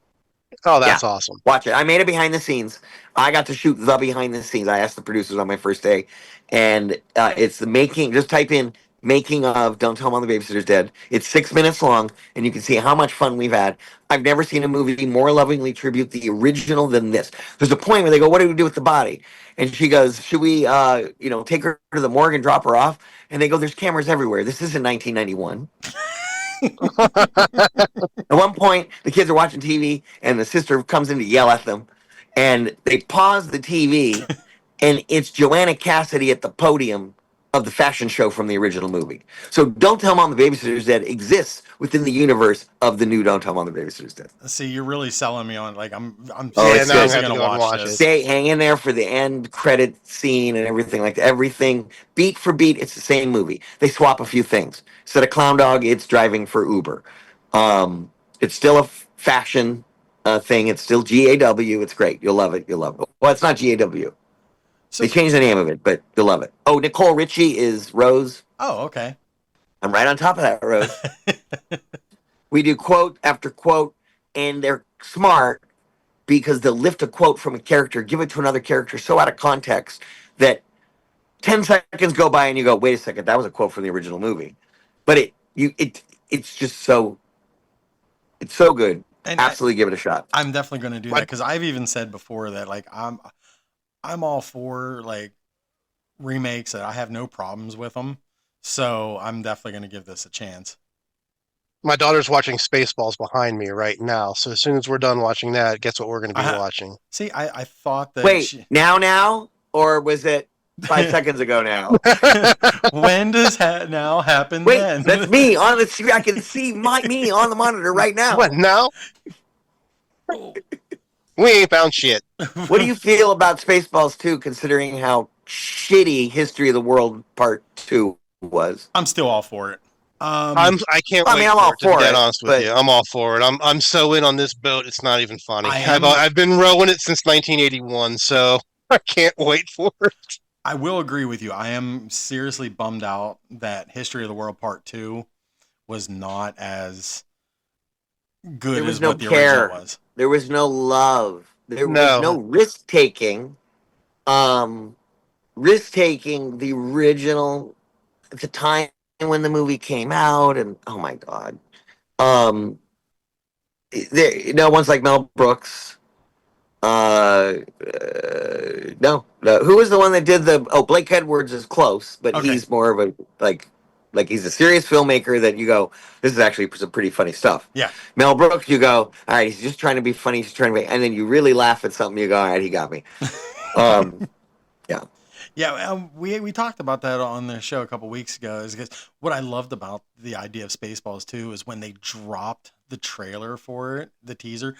Oh, that's awesome. Watch it. I made it behind the scenes. I got to shoot the behind the scenes. I asked the producers on my first day, and it's the making. Just type in "making of Don't Tell Mom the Babysitter's Dead." It's 6 minutes long, and you can see how much fun we've had. I've never seen a movie more lovingly tribute the original than this. There's a point where they go, "What do we do with the body?" And she goes, "Should we, take her to the morgue and drop her off?" And they go, "There's cameras everywhere. This isn't 1991." At one point, the kids are watching TV, and the sister comes in to yell at them, and they pause the TV, and it's Joanna Cassidy at the podium of the fashion show from the original movie. So Don't Tell Mom the Babysitter's Dead exists within the universe of the new Don't Tell Mom the Babysitter's Dead. See, you're really selling me on. Like, I'm Oh, it's seriously good. gonna Go and watch watch this. it. Stay, hang in there for the end credit scene and everything like that. Everything, beat for beat, it's the same movie. They swap a few things. Instead of Clown Dog, it's driving for Uber. It's still a fashion thing. It's still GAW. It's great. You'll love it. You'll love it. Well, it's not GAW. So, They changed the name of it, but you'll love it. Oh, Nicole Richie is Rose. oh, okay. I'm right on top of that, Rose. We do quote after quote, and they're smart because they'll lift a quote from a character, give it to another character so out of context that 10 seconds go by and you go, wait a second, that was a quote from the original movie. But it's just it's so good. And Absolutely give it a shot. I'm definitely going to do that because I've even said before that like I'm all for like remakes. That I have no problems with them. So I'm definitely going to give this a chance. My daughter's watching Spaceballs behind me right now. So as soon as we're done watching that, guess what we're going to be watching? See, I thought that. Wait, now, or was it 5 seconds ago now? When does now happen? Wait, then? that's me on the screen. I can see me on the monitor right now. What, now? We ain't found shit. What do you feel about Spaceballs 2, considering how shitty History of the World Part 2 was? I'm still all for it. I can't wait I'm all for it, to be for dead it, honest with but- you. I'm all for it. I'm so in on this boat, it's not even funny. I am- I've been rowing it since 1981, so I can't wait for it. I will agree with you. I am seriously bummed out that History of the World Part 2 was not as good There was as no what the care. original was. There was no love. There No. was no risk taking. Risk taking the original at the time when the movie came out, and oh my god, no one's like Mel Brooks. No, who was the one that did the? Oh, Blake Edwards is close, but Okay. he's more of a like he's a serious filmmaker that you go, this is actually some pretty funny stuff. Yeah. Mel Brooks, you go, all right, he's just trying to be funny, he's trying to be, and then you really laugh at something, you go, all right, he got me. Yeah, we talked about that on the show a couple weeks ago. Is because what I loved about the idea of Spaceballs 2 is when they dropped the trailer for it, the teaser,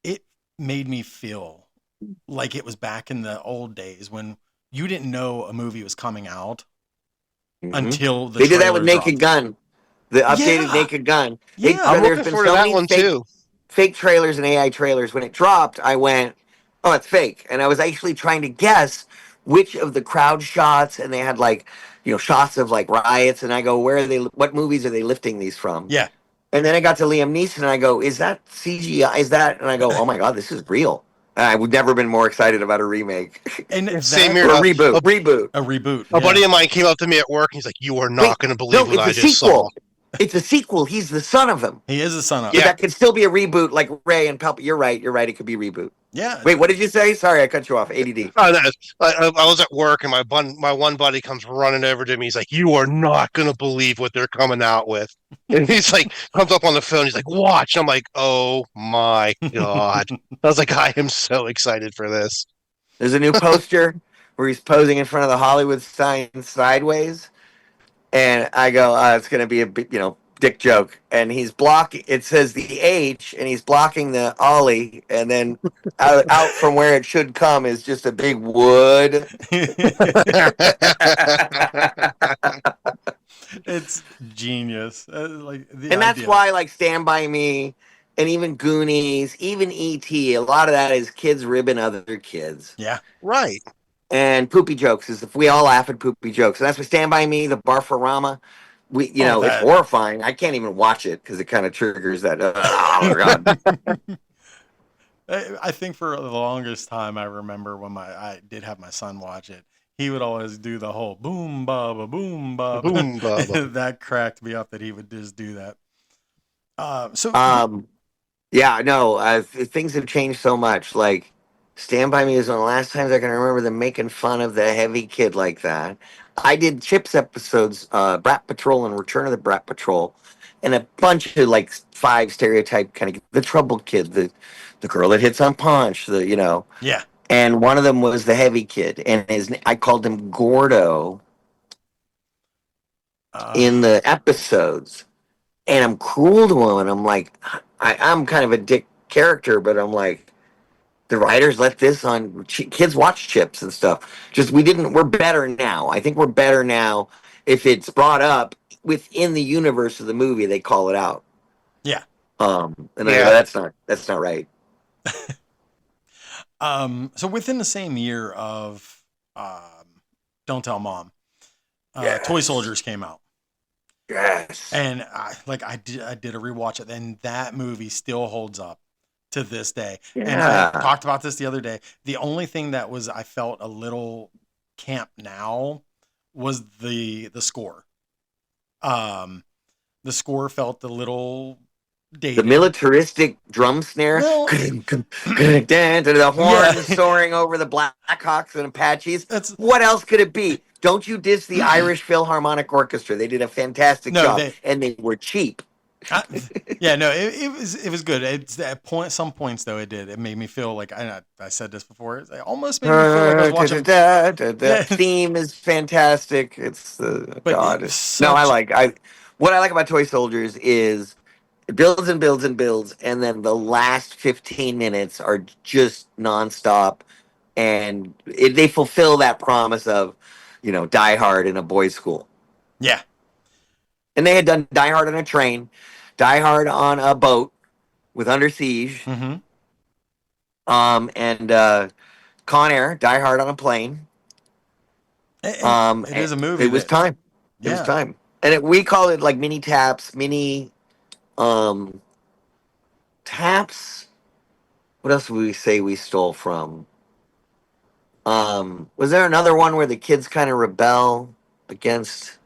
it made me feel like it was back in the old days when you didn't know a movie was coming out until the They did that with trailer Naked dropped. Gun, the updated Yeah. Naked Gun. Yeah. I'm There's looking been forward to so that many one fake- too. fake trailers and AI trailers. When it dropped, I went, "Oh, it's fake," and I was actually trying to guess which of the crowd shots, and they had like, shots of like riots, and I go, "Where are they? What movies are they lifting these from?" Yeah. And then I got to Liam Neeson, and I go, "Is that CGI? Is that?" And I go, "Oh my god, this is real." And I would never been more excited about a remake And Same that here. or a reboot. Reboot. a reboot. A Yeah. buddy of mine came up to me at work. And he's like, "You are Wait, not going to believe no, what it's I a just saw." sequel. It's a sequel. He's the son of him. He is a son of. But Yeah. that could still be a reboot, like Ray and Palpatine. You're right. You're right. It could be a reboot. Yeah. Wait, what did you say? Sorry, I cut you off. ADD. Oh, no, I was at work, and my one buddy comes running over to me. He's like, "You are not going to believe what they're coming out with." And he's like, comes up on the phone. He's like, "Watch." I'm like, "Oh my god!" I was like, "I am so excited for this." There's a new poster where he's posing in front of the Hollywood sign sideways, and I go, "It's going to be a dick joke." And he's blocking. It says the H, and he's blocking the Ollie, and then out from where it should come is just a big wood. It's genius. Like the And that's idea. why, like, Stand By Me and even Goonies, even E.T., a lot of that is kids ribbing other kids. Yeah. Right. And poopy jokes is if we all laugh at poopy jokes. And that's what Stand By Me, the Barfarama. It's That. horrifying. I can't even watch it because it kind of triggers that. Oh, my God. I think for the longest time, I remember when I did have my son watch it. He would always do the whole boom baba boom baba. Boom, baba. That cracked me up that he would just do that. So Yeah, no, things have changed so much. Like, Stand By Me is one of the last times I can remember them making fun of the heavy kid like that. I did Chips episodes, Brat Patrol and Return of the Brat Patrol, and a bunch of like 5 stereotype kind of the troubled kid, the girl that hits on Punch, yeah. and one of them was the heavy kid, and I called him Gordo in the episodes, and I'm cruel to him, and I'm like, I'm kind of a dick character, but I'm like, the writers let this on. Kids watch Chips and stuff. We're better now. I think we're better now. If it's brought up within the universe of the movie, they call it out. Yeah. And I go, that's not right. So within the same year of Don't Tell Mom, Yes. Toy Soldiers came out. Yes. And I did a rewatch it, and that movie still holds up to this day. And I Yeah. talked about this the other day. The only thing that I felt a little camp now was the score. The score felt a little dated. The militaristic drum snare, Well, the horn Yeah. soaring over the Blackhawks and Apaches. That's What else could it be? Don't you diss the Irish Philharmonic Orchestra? They did a fantastic job, and they were cheap. yeah, no, it was good. It's at some points though it did. It made me feel like I said this before. It almost made me feel like I was watching. The theme is fantastic. It's But God. it's No, such- what I like about Toy Soldiers is it builds and builds and builds, and then the last 15 minutes are just nonstop, and they fulfill that promise of, Die Hard in a boys' school. Yeah. And they had done Die Hard on a train, Die Hard on a boat with Under Siege, Mm-hmm. and Con Air, Die Hard on a plane. It is a movie. It was time. Yeah. It was time. And we call it like mini taps, taps. What else would we say we stole from? Was there another one where the kids kind of rebel against?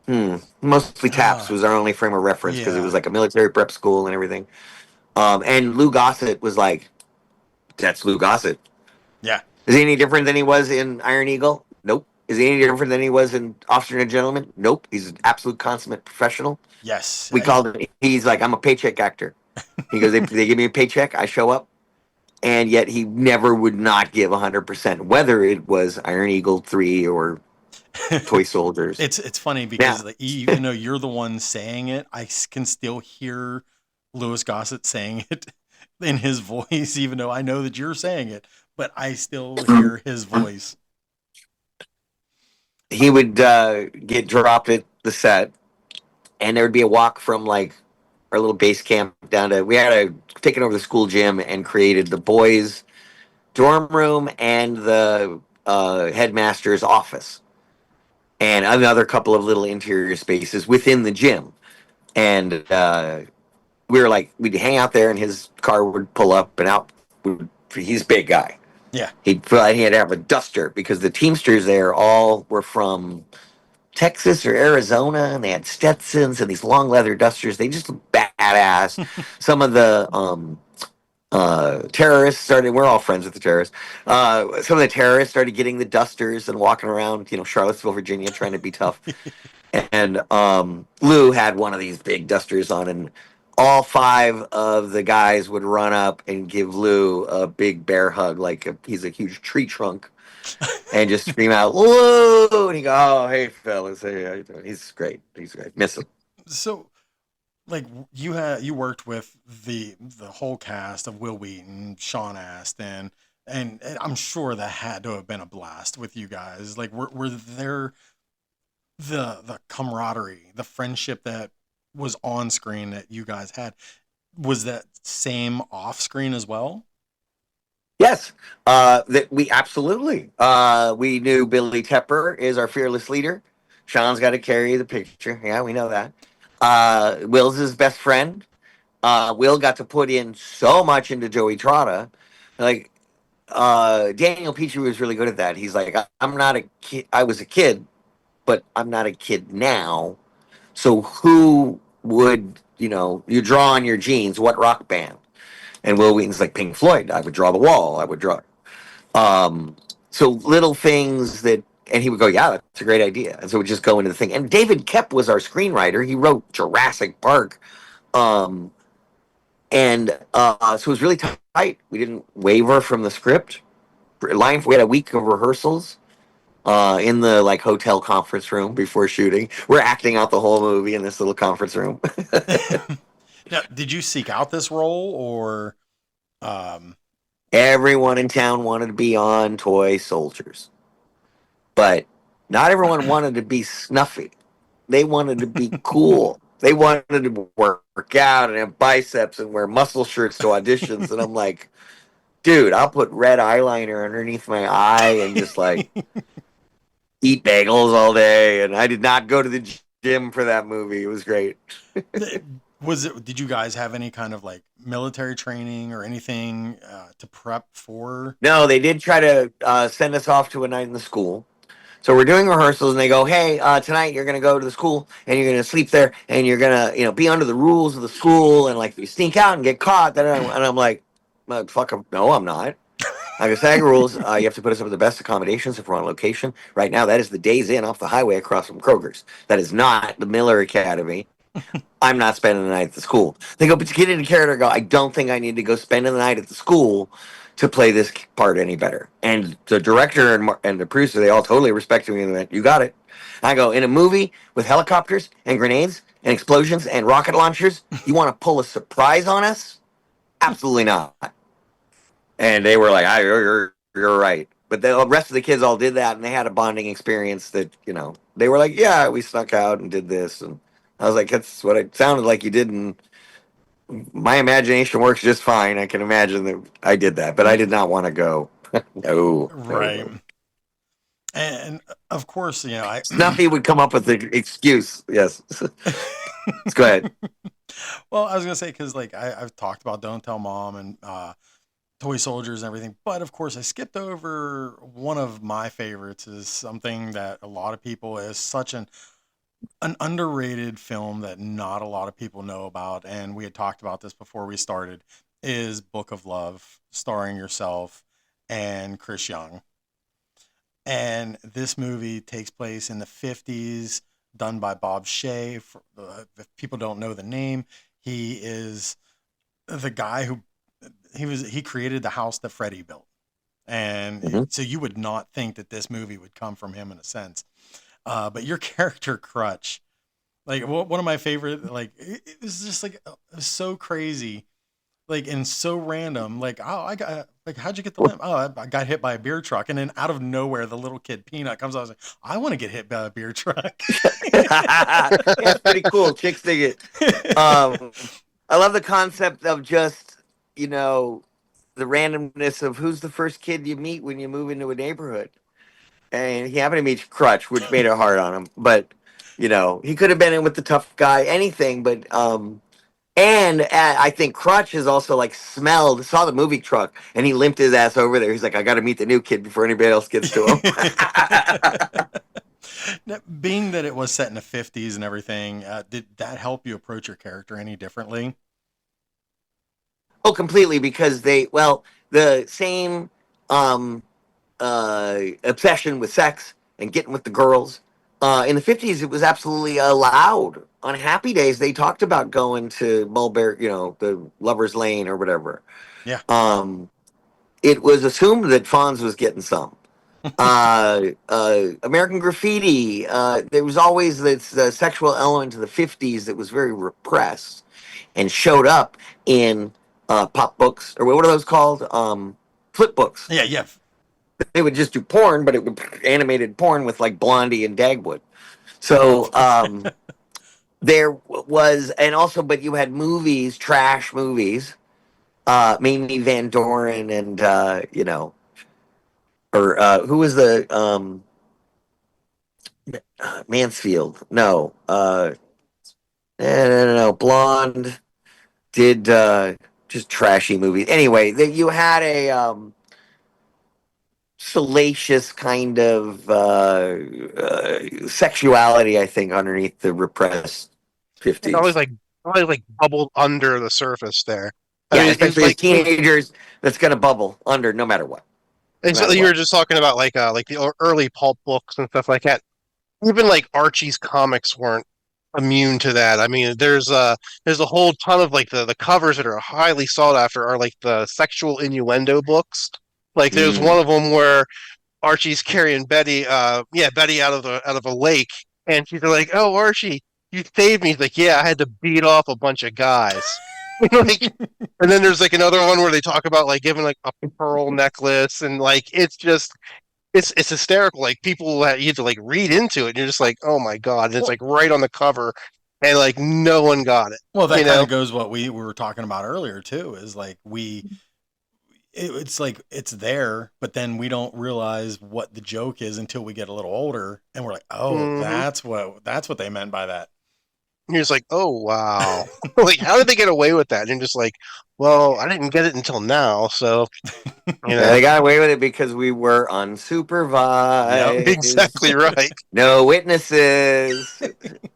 Mostly taps was our only frame of reference because it was like a military prep school and everything. And Lou Gossett was like, that's Lou Gossett. Yeah. Is he any different than he was in Iron Eagle? Nope. Is he any different than he was in Officer and a Gentleman? Nope. He's an absolute consummate professional. Yes. We called him. He's like, I'm a paycheck actor. He goes, they give me a paycheck, I show up, and yet he never would not give 100%, whether it was Iron Eagle 3 or Toy Soldiers. It's funny because like, even though you're the one saying it, I can still hear Louis Gossett saying it in his voice, even though I know that you're saying it, but I still hear his voice. He would get dropped at the set, and there would be a walk from like our little base camp down to. We had taken over the school gym and created the boys' dorm room and the headmaster's office, and another couple of little interior spaces within the gym. And we were like, we'd hang out there, and his car would pull up, and out. He's a big guy. Yeah. He felt like he had to have a duster because the Teamsters there all were from Texas or Arizona, and they had Stetsons and these long leather dusters. They just looked badass. Some of the terrorists started. We're all friends with the terrorists. Some of the terrorists started getting the dusters and walking around, Charlottesville, Virginia, trying to be tough. And Lou had one of these big dusters on, and all five of the guys would run up and give Lou a big bear hug, like he's a huge tree trunk, and just scream out, "Lou!" And he go, "Oh, hey, fellas, hey, how you doing?" He's great. He's great. Miss him. So, like, you worked with the whole cast of Will Wheaton, Sean Astin, and I'm sure that had to have been a blast with you guys. Like, were there the camaraderie, the friendship that was on screen that you guys had, was that same off screen as well? Yes, that we absolutely. We knew Billy Tepper is our fearless leader. Sean's got to carry the picture. Yeah, we know that. Will's his best friend. Will got to put in so much into Joey Trotta. Like Daniel Petrie was really good at that. He's like, I'm not a kid. I was a kid, but I'm not a kid now. So who would you draw on your genes? What rock band? And Will Wheaton's like Pink Floyd. I would draw the wall. I would draw. Um, so little things that, and he would go, yeah, that's a great idea. And so we'd just go into the thing. And David Kep was our screenwriter. He wrote Jurassic Park. Um, and so it was really tight. We didn't waver from the script. We had a week of rehearsals in the like hotel conference room before shooting. We're acting out the whole movie in this little conference room. Now, did you seek out this role, or um, Everyone in town wanted to be on Toy Soldiers, but not everyone wanted to be snuffy. They wanted to be cool. They wanted to work out and have biceps and wear muscle shirts to auditions. And I'm like, dude, I'll put red eyeliner underneath my eye and just like eat bagels all day. And I did not go to the gym for that movie. It was great. did you guys have any kind of like military training or anything to prep for? No, they did try to send us off to a night in the school. So we're doing rehearsals, and they go, "Hey, tonight you're gonna go to the school, and you're gonna sleep there, and you're gonna, be under the rules of the school, and like if you sneak out and get caught, then and I'm like, fuck, no, I'm not. Like the SAG rules, you have to put us up with the best accommodations if we're on location. Right now, that is the Days Inn off the highway across from Kroger's. That is not the Miller Academy. I'm not spending the night at the school. They go, but to get into character, I go, I don't think I need to go spend the night at the school to play this part any better. And the director and the producer, they all totally respected me and went, you got it. I go, in a movie with helicopters and grenades and explosions and rocket launchers, you want to pull a surprise on us? Absolutely not. And they were like, you're right. But the rest of the kids all did that, and they had a bonding experience that, they were like, yeah, we snuck out and did this. And I was like, that's what it sounded like you did. And my imagination works just fine. I can imagine that I did that, but I did not want to go. No, Right. no. And of course, I Snuffy would come up with the excuse. Yes. Let's go ahead. well, I was gonna say because like I've talked about Don't Tell Mom and Toy Soldiers and everything, but of course I skipped over one of my favorites. Is something that a lot of people is such an underrated film that not a lot of people know about, and we had talked about this before we started. Is Book of Love, starring yourself and Chris Young. And this movie takes place in the 50s, done by Bob Shea. If people don't know the name, he is the guy who he created the house that Freddie built. And Mhm. so you would not think that this movie would come from him in a sense. But your character Crutch, like one of my favorite, like it was just like it was so crazy, like and so random. Like, oh, Like, how'd you get the limp? Oh, I got hit by a beer truck. And then out of nowhere, the little kid Peanut comes out and like, I want to get hit by a beer truck. Yeah, it's pretty cool. Chicks dig it. Um, I love the concept of just, you know, the randomness of who's the first kid you meet when you move into a neighborhood. And he happened to meet Crutch, which made it hard on him. But, you know, he could have been in with the tough guy, anything. But, and I think Crutch has also like saw the movie truck, and he limped his ass over there. He's like, I got to meet the new kid before anybody else gets to him. Now, being that it was set in the 50s and everything, did that help you approach your character any differently? Oh, completely, because the same um, obsession with sex and getting with the girls. In the 50s, it was absolutely allowed. On happy days, they talked about going to Mulberry, the Lover's Lane or whatever. Yeah. It was assumed that Fonz was getting some. American Graffiti, there was always this sexual element to the 50s that was very repressed and showed up in pop books, or what are those called? Flip books. Yeah, yeah. They would just do porn, but it would animated porn with like Blondie and Dagwood. So there was, and also, but you had movies, trash movies, Mamie Van Doren, and or who was the Mansfield? No, no, Blonde did just trashy movies. Anyway, you had a salacious kind of sexuality, I think, underneath the repressed It 50s. always like bubbled under the surface there. I Yeah, mean, it's especially as like teenagers, that's going to bubble under no matter what. and No so matter you were what. just talking about like the early pulp books and stuff like that. Even like Archie's comics weren't immune to that. I mean, there's a whole ton of like the covers that are highly sought after are like the sexual innuendo books. Like there's Mm. one of them where Archie's carrying Betty, Betty out of a lake, and she's like, "Oh, Archie, you saved me." He's like, "Yeah, I had to beat off a bunch of guys." Like, and then there's like another one where they talk about like giving like a pearl necklace, and like it's just it's hysterical. Like people that you have to like read into it, and you're just like, "Oh my God!" And it's Well, like right on the cover, and like no one got it, well, that you kind know. of goes what we were talking about earlier too. Is like it's like it's there, but then we don't realize what the joke is until we get a little older, and we're like, oh, Hmm. that's what they meant by that. You're just like, "Oh wow!" Like, how did they get away with that? And you're just like, "Well, I didn't get it until now, so you Yeah, know." they got away with it because we were Yep. unsupervised, Exactly right. no witnesses,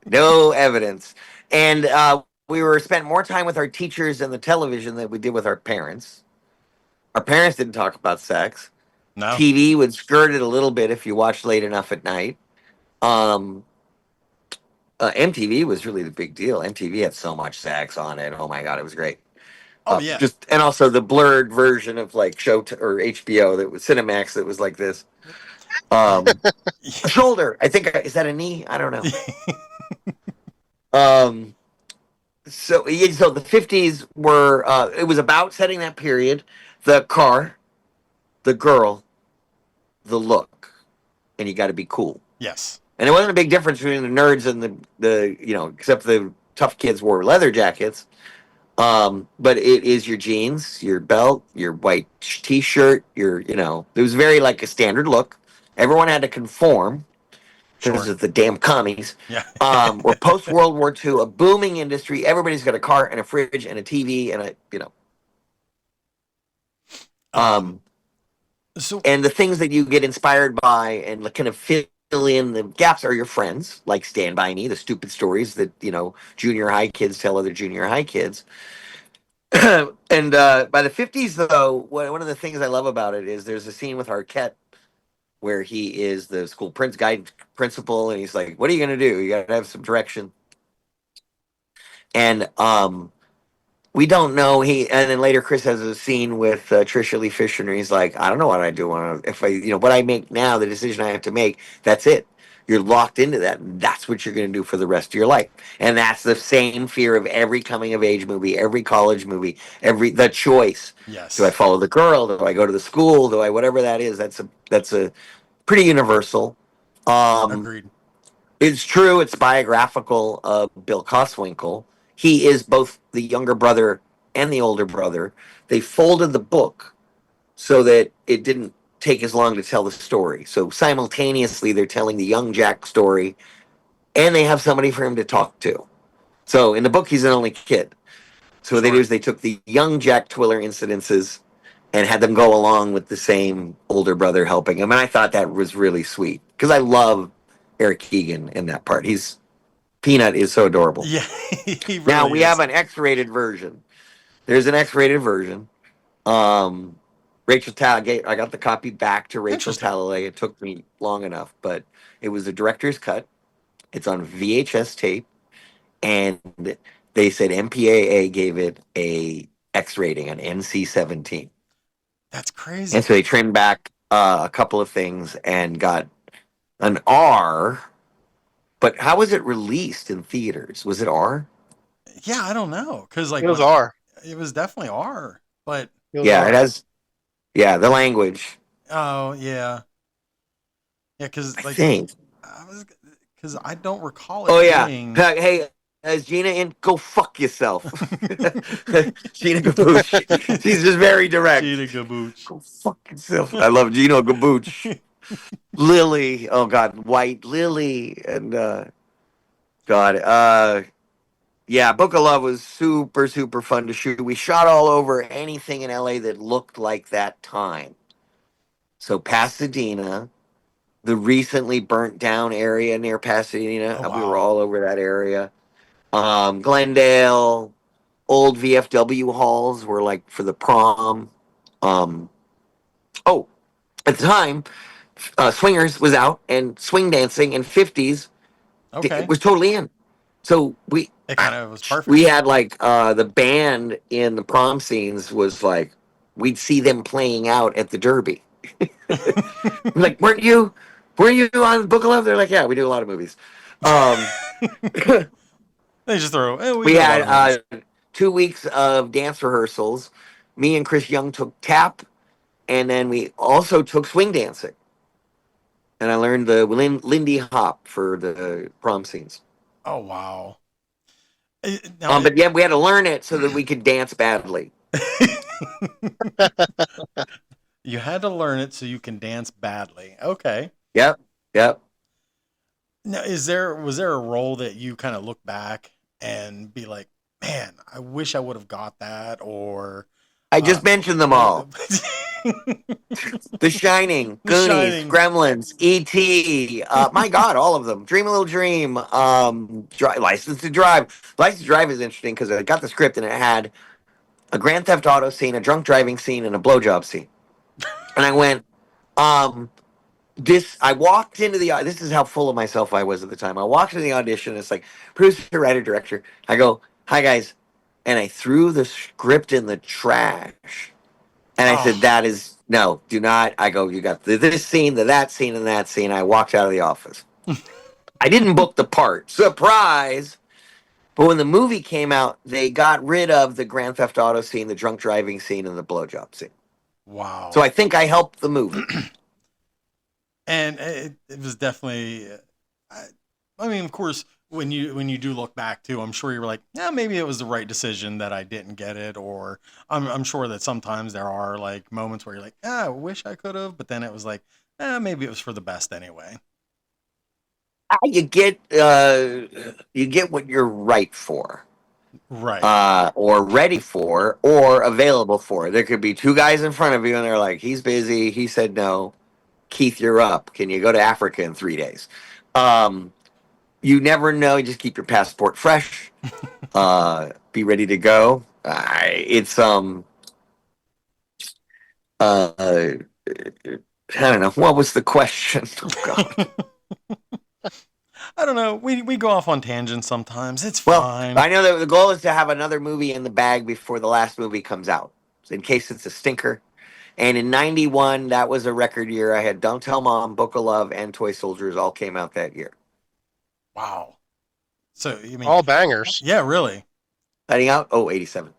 no evidence, and we were spent more time with our teachers and the television than we did with our parents. Our parents didn't talk about sex. No. TV would skirt it a little bit if you watched late enough at night. Um, MTV was really the big deal. MTV had so much sex on it. Oh my god, it was great. Oh yeah. Just and also the blurred version of like or HBO that was Cinemax that was like this. A shoulder. I think is that a knee? I don't know. Um, so yeah, so the 50s were it was about setting that period, the car, the girl, the look, and you got to be cool. Yes. And there wasn't a big difference between the nerds and the except the tough kids wore leather jackets. But it is your jeans, your belt, your white t-shirt, it was very like a standard look. Everyone had to conform because Sure. of the damn commies. Yeah. We're post World War II, a booming industry. Everybody's got a car and a fridge and a TV and um. So and the things that you get inspired by and kind of fill in the gaps are your friends, like Stand By Me, the stupid stories that, junior high kids tell other junior high kids. And by the 50s, though, one of the things I love about it is there's a scene with Arquette where he is the school guide principal, and he's like, "What are you going to do? You got to have some direction." And we don't know. And then later Chris has a scene with Trisha Lee Fisher, and he's like, "I don't know what I do if I, what I make now, the decision I have to make. That's it. You're locked into that. And that's what you're going to do for the rest of your life. And that's the same fear of every coming of age movie, every college movie, the choice. Do I Yes. follow the girl? Do I go to the school? Do I whatever that is? That's a pretty universal. Um, Agreed. it's true. It's biographical of Bill Coswinkle. He is both the younger brother and the older brother. They folded the book so that it didn't take as long to tell the story. So simultaneously, they're telling the young Jack story, and they have somebody for him to talk to. So in the book, he's an only kid. So what they do Sure. is they took the young Jack Twiller incidences and had them go along with the same older brother helping him. And I thought that was really sweet because I love Eric Keegan in that part. Peanut is so adorable. Yeah, he Now really we have is. an X-rated version. There's an X-rated version. Um, Rachel Talalay. I got the copy back to Rachel Interesting. Talalay. It took me long enough, but it was the director's cut. It's on VHS tape, and they said MPAA gave it a X rating, an NC-17, That's and so crazy. they trimmed back a couple of things and got an R. But how was it released in theaters? Was it R? Yeah, I don't know, cause It like was R. it was definitely R, but It was Yeah, it R. has. Yeah, the language. oh yeah, yeah, I cause like think. I was, cause I don't recall Oh it yeah. being. Hey, is Gina in? Go fuck yourself. Gina Gabooch. She's just very direct. Cheetah Gabooch. Go fuck yourself. I love Gino Gabooch. Lily. Oh God, White Lily and God. Yeah, Book of Love was super super fun to shoot. We shot all over anything in LA that looked like that time. So Pasadena, the recently burnt down area near Pasadena, Oh we were wow. all over that area. Glendale, old VFW halls were like for the prom. Um, oh, at the time, swingers was out and swing dancing and 50s it Okay, was totally in. So it kind of was we perfect. had like the band in the prom scenes was like we'd see them playing out at the Derby. Like, weren't you on Book of Love? They're like, yeah, we do a lot of movies. Um, They just throw. We we do a lot had of movies. 2 weeks of dance rehearsals. Me and Chris Young took tap, and then we also took swing dancing. And I learned the Lindy Hop for the prom scenes. Oh wow. Now But yeah, we had to learn it so that we could dance badly. you had to learn it so you can dance badly. Okay. Yep, yep. Now, was there a role that you kind of look back and be like, man, I wish I would have got that, or I uh, just mentioned them was all. The Shining, The Goonies, Shining? Gremlins, E.T. My God, all of them. Dream a Little Dream. License to Drive. License to Drive is interesting because I got the script and it had a Grand Theft Auto scene, a drunk driving scene, and a blowjob scene. And I went, um, I walked into this is how full of myself I was at the time. I walked into the audition. It's like producer, writer, director. I go, hi guys, and I threw the script in the trash. And I said, Oh, that is no, do not. I go, you got this scene, that scene, and that scene. I walked out of the office. I didn't book the part. Surprise. But when the movie came out, they got rid of the Grand Theft Auto scene, the drunk driving scene, and the blowjob scene. So wow. I think I helped the movie. And it was definitely. I, I mean, of course, when you do look back too, I'm sure you were like, yeah, maybe it was the right decision that I didn't get it, or I'm sure that sometimes there are like moments where you're like, yeah, I wish I could have, but then it was like, maybe it was for the best anyway. You get what you're right for, Right. or ready for, or available for. There could be two guys in front of you, and they're like, he's busy. He said no. Keith, you're up. Can you go to Africa in 3 days? Um, you never know. You just keep your passport fresh. Be ready to go. It's I don't know. What was the question? Oh God. I don't know. We go off on tangents sometimes. It's Well, fine. I know that the goal is to have another movie in the bag before the last movie comes out, so in case it's a stinker. And in '91, that was a record year. I had Don't Tell Mom, Book of Love, and Toy Soldiers all came out that year. Wow. So you mean, All bangers. yeah, really. Heading out, oh, '87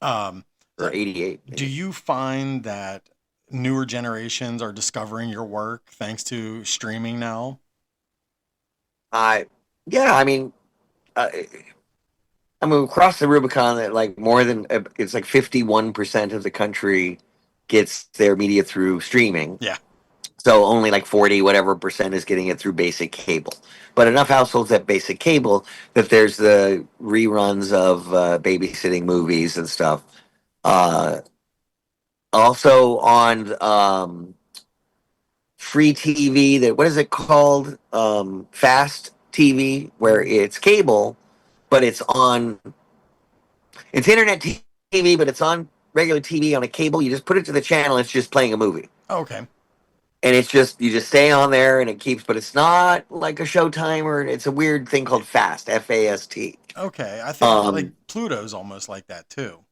Um, or so '88. do you find that newer generations are discovering your work thanks to streaming now? I, yeah, I mean, across the Rubicon, that like more than it's like 51% of the country gets their media through streaming. Yeah. So only like 40 whatever percent is getting it through basic cable. But enough households have basic cable that there's the reruns of babysitting movies and stuff. Uh, Also on free TV, that what is it called? Fast TV, where it's cable, but it's internet TV, but it's on regular TV on a cable. You just put it to the channel, it's just playing a movie. Okay. And it's just you just stay on there and it keeps, but it's not like a Showtime, or it's a weird thing called Fast, FAST. Okay. I think like Um, Pluto's almost like that too.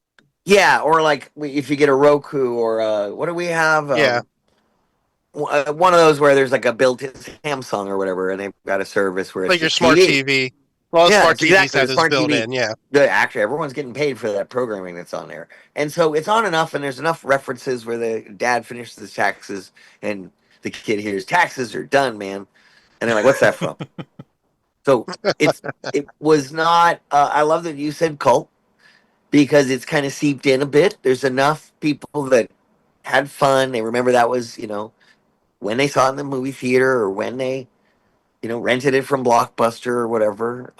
yeah, or like if you get a Roku or what do we have? Yeah. One of those where there's like a built-in Samsung or whatever, and they've got a service where it's Like your just smart TV. TV. Well, Yeah, smart it's TVs exactly have the this smart built TV. in. Yeah. Actually, everyone's getting paid for that programming that's on there, and so it's on enough, and there's enough references where the dad finishes his taxes, and the kid hears taxes are done, man, and they're like, "What's that from?" So it was not. I love that you said cult because it's kind of seeped in a bit. There's enough people that had fun. They remember that was when they saw it in the movie theater or when they rented it from Blockbuster or whatever.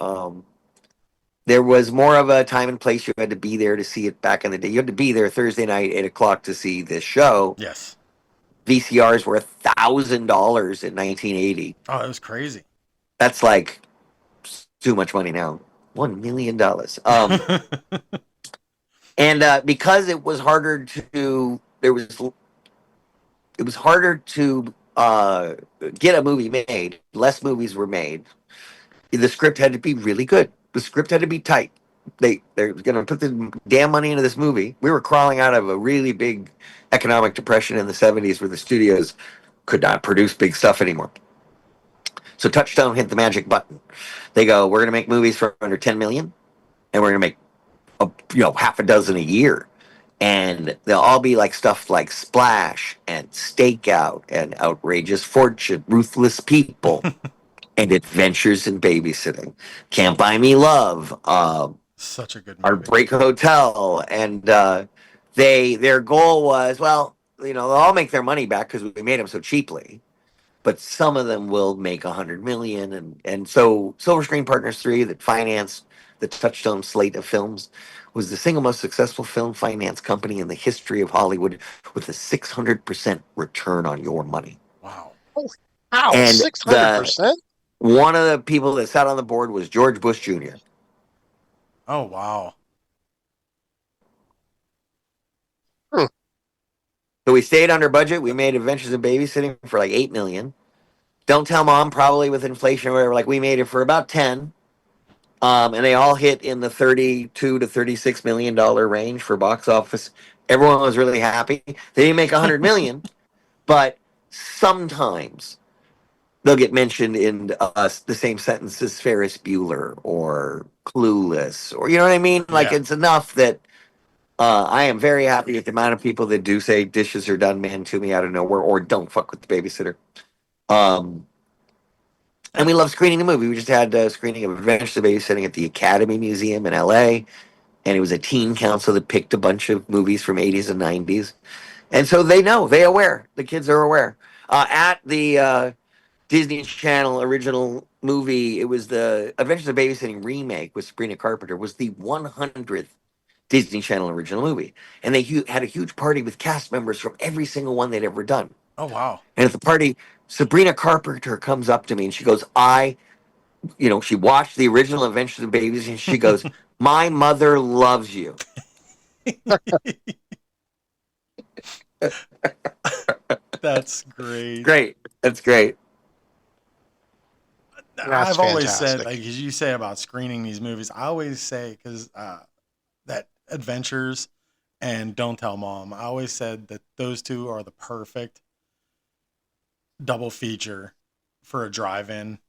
There was more of a time and place. You had to be there to see it back in the day. You had to be there Thursday night, 8 o'clock, to see this show. Yes. VCRs were $1,000 in 1980. Oh, it was crazy. That's like too much money now. $1 million. And because it was harder to, it was harder to get a movie made. Less movies were made. The script had to be really good. The script had to be tight. They're going to put the damn money into this movie. We were crawling out of a really big economic depression in the '70s, where the studios could not produce big stuff anymore. So Touchstone hit the magic button. They go, we're going to make movies for under 10 million, and we're going to make half a dozen a year, and they'll all be like stuff like Splash and Stakeout and Outrageous Fortune, Ruthless People, and Adventures in Babysitting, Can't Buy Me Love, Such a good our movie. Break Hotel, and their goal was, well, they'll all make their money back because we made them so cheaply, but some of them will make 100 million, and so Silver Screen Partners 3, that financed the Touchstone slate of films, was the single most successful film finance company in the history of Hollywood, with a 600% return on your money. Wow. Ow, And 600%? one of the people that sat on the board was George Bush Jr. Oh, wow. So we stayed under budget. We made Adventures in Babysitting for like 8 million. Don't Tell Mom, probably with inflation or whatever, like we made it for about 10. And they all hit in the 32 to $36 million range for box office. Everyone was really happy. They didn't make 100 million, but sometimes they'll get mentioned in the same sentence as Ferris Bueller or Clueless, or you know what I mean? Like, Yeah. it's enough that I am very happy with the amount of people that do say dishes are done, man, to me out of nowhere, or don't fuck with the babysitter. Um, and we love screening the movie. We just had a screening of Adventures of Babysitting at the Academy Museum in LA, and it was a teen council that picked a bunch of movies from '80s and '90s, and so they know, they aware. The kids are aware. At the Disney Channel original movie, it was the Adventures of Babysitting remake with Sabrina Carpenter, was the 100th Disney Channel original movie, and they had a huge party with cast members from every single one they'd ever done. Oh, wow. And at the party, Sabrina Carpenter comes up to me and she goes, she watched the original Adventures of Babies, and she goes, "My mother loves you." That's great. Great. That's great. That's I've always said, fantastic. like, as you say about screening these movies, I always say, because that Adventures and Don't Tell Mom. I always said that those two are the perfect double feature for a drive-in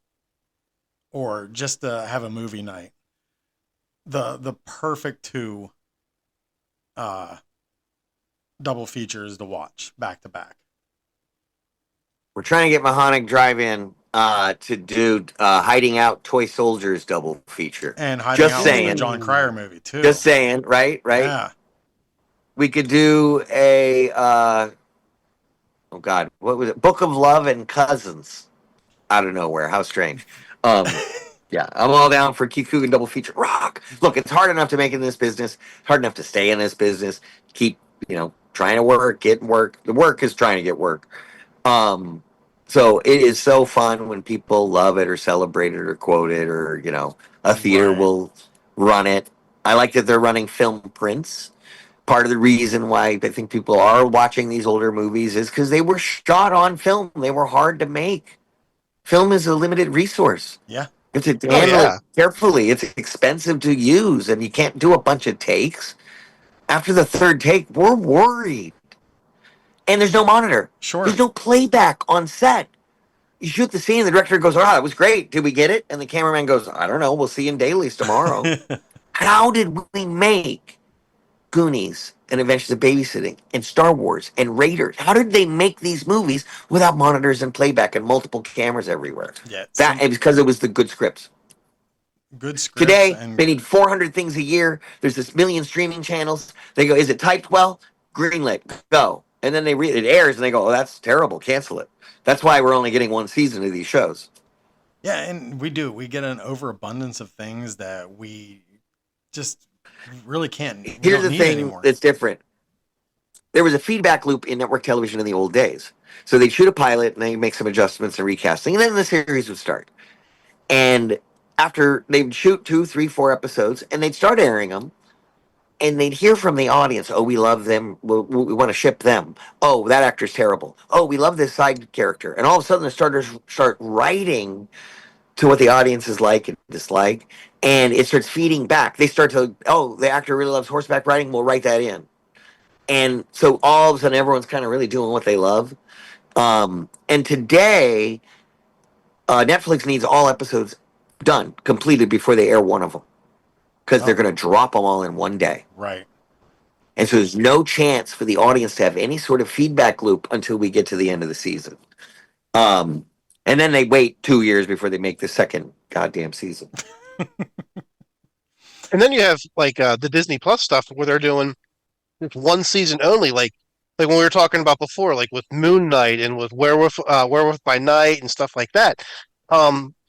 or just to have a movie night. The perfect two uh, double features to watch back to back. We're trying to get Mahonic Drive-In to do Hiding Out Toy Soldiers double feature. And Hiding Just Out was the saying. John Cryer movie too. Just saying, right? Yeah. We could do a oh God, what was it? Book of Love and Cousins out of nowhere. How strange. Yeah, I'm all down for Keith Coogan double feature. Rock. Look, it's hard enough to make in this business. It's hard enough to stay in this business. Keep, trying to work, getting work. The work is trying to get work. So it is so fun when people love it or celebrate it or quote it or, a theater Right. will run it. I like that they're running film prints. Part of the reason why I think people are watching these older movies is because they were shot on film. They were hard to make. Film is a limited resource. Yeah. You have to Oh handle yeah. it carefully. It's expensive to use, and you can't do a bunch of takes. After the third take, we're worried. And there's no monitor. Sure. There's no playback on set. You shoot the scene, the director goes, "Oh, that was great. Did we get it?" And the cameraman goes, "I don't know. We'll see you in dailies tomorrow." How did we make Goonies and Adventures of Babysitting and Star Wars and Raiders? How did they make these movies without monitors and playback and multiple cameras everywhere? Yeah. That is because it was the good scripts. Good scripts. Today, And they need 400 things a year. There's this million streaming channels. They go, "Is it typed well?" Greenlit, go. And then it airs and they go, "Oh, that's terrible. Cancel it." That's why we're only getting one season of these shows. yeah, and we get an overabundance of things that we just really can't. We Here's don't the need thing anymore. that's different. There was a feedback loop in network television in the old days. So they'd shoot a pilot and they'd make some adjustments and recasting, and then the series would start. And after they'd shoot 2, 3, 4 episodes, and they'd start airing them, and they'd hear from the audience, "Oh, we love them. We want to ship them. Oh, that actor's terrible. Oh, we love this side character." And all of a sudden, the starters start writing to what the audience is like and dislike, and it starts feeding back. They start to, "Oh, the actor really loves horseback riding. We'll write that in." And so all of a sudden, everyone's kind of really doing what they love. And today, Netflix needs all episodes done, completed before they air one of them, because they're Oh. going to drop them all in one day. Right. And so there's no chance for the audience to have any sort of feedback loop until we get to the end of the season. And then they wait 2 years before they make the second goddamn season. And then you have like the Disney Plus stuff where they're doing one season only, like when we were talking about before, like with Moon Knight and with Werewolf by Night and stuff like that.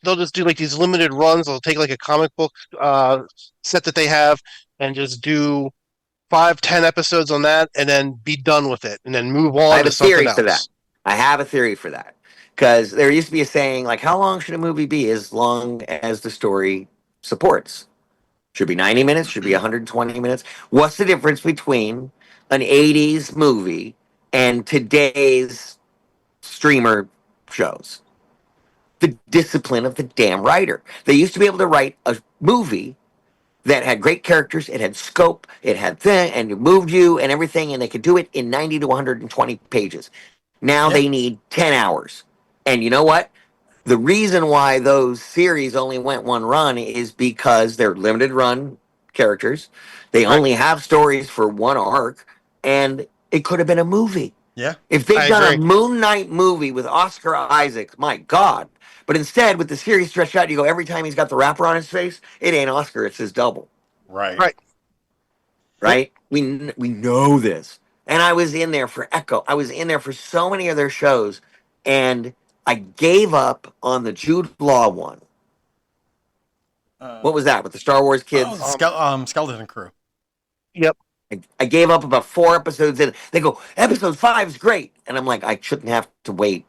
They'll just do like these limited runs. They'll take like a comic book set that they have and just do 5, 10 episodes on that, and then be done with it, and then move I on have to a theory something for that. else. I have a theory for that. Because there used to be a saying, like, how long should a movie be? As long as the story supports. Should be 90 minutes, should be 120 minutes. What's the difference between an 80s movie and today's streamer shows? The discipline of the damn writer. They used to be able to write a movie that had great characters, it had scope, it had thing, and it moved you and everything, and they could do it in 90 to 120 pages. Now Yeah. they need 10 hours. And you know what? The reason why those series only went one run is because they're limited run characters. They Right. only have stories for one arc, and it could have been a movie. Yeah. If they'd I done a agree. Moon Knight movie with Oscar Isaac, my God. But instead, with the series stretched out, you go, every time he's got the wrapper on his face, it ain't Oscar, it's his double. Right. Right. Right? We know this. And I was in there for Echo. I was in there for so many of their shows, and I gave up on the Jude Law one. What was that with the Star Wars kids? Skeleton Crew. Yep. I gave up about 4 episodes in. They go, episode 5 is great, and I'm like, I shouldn't have to wait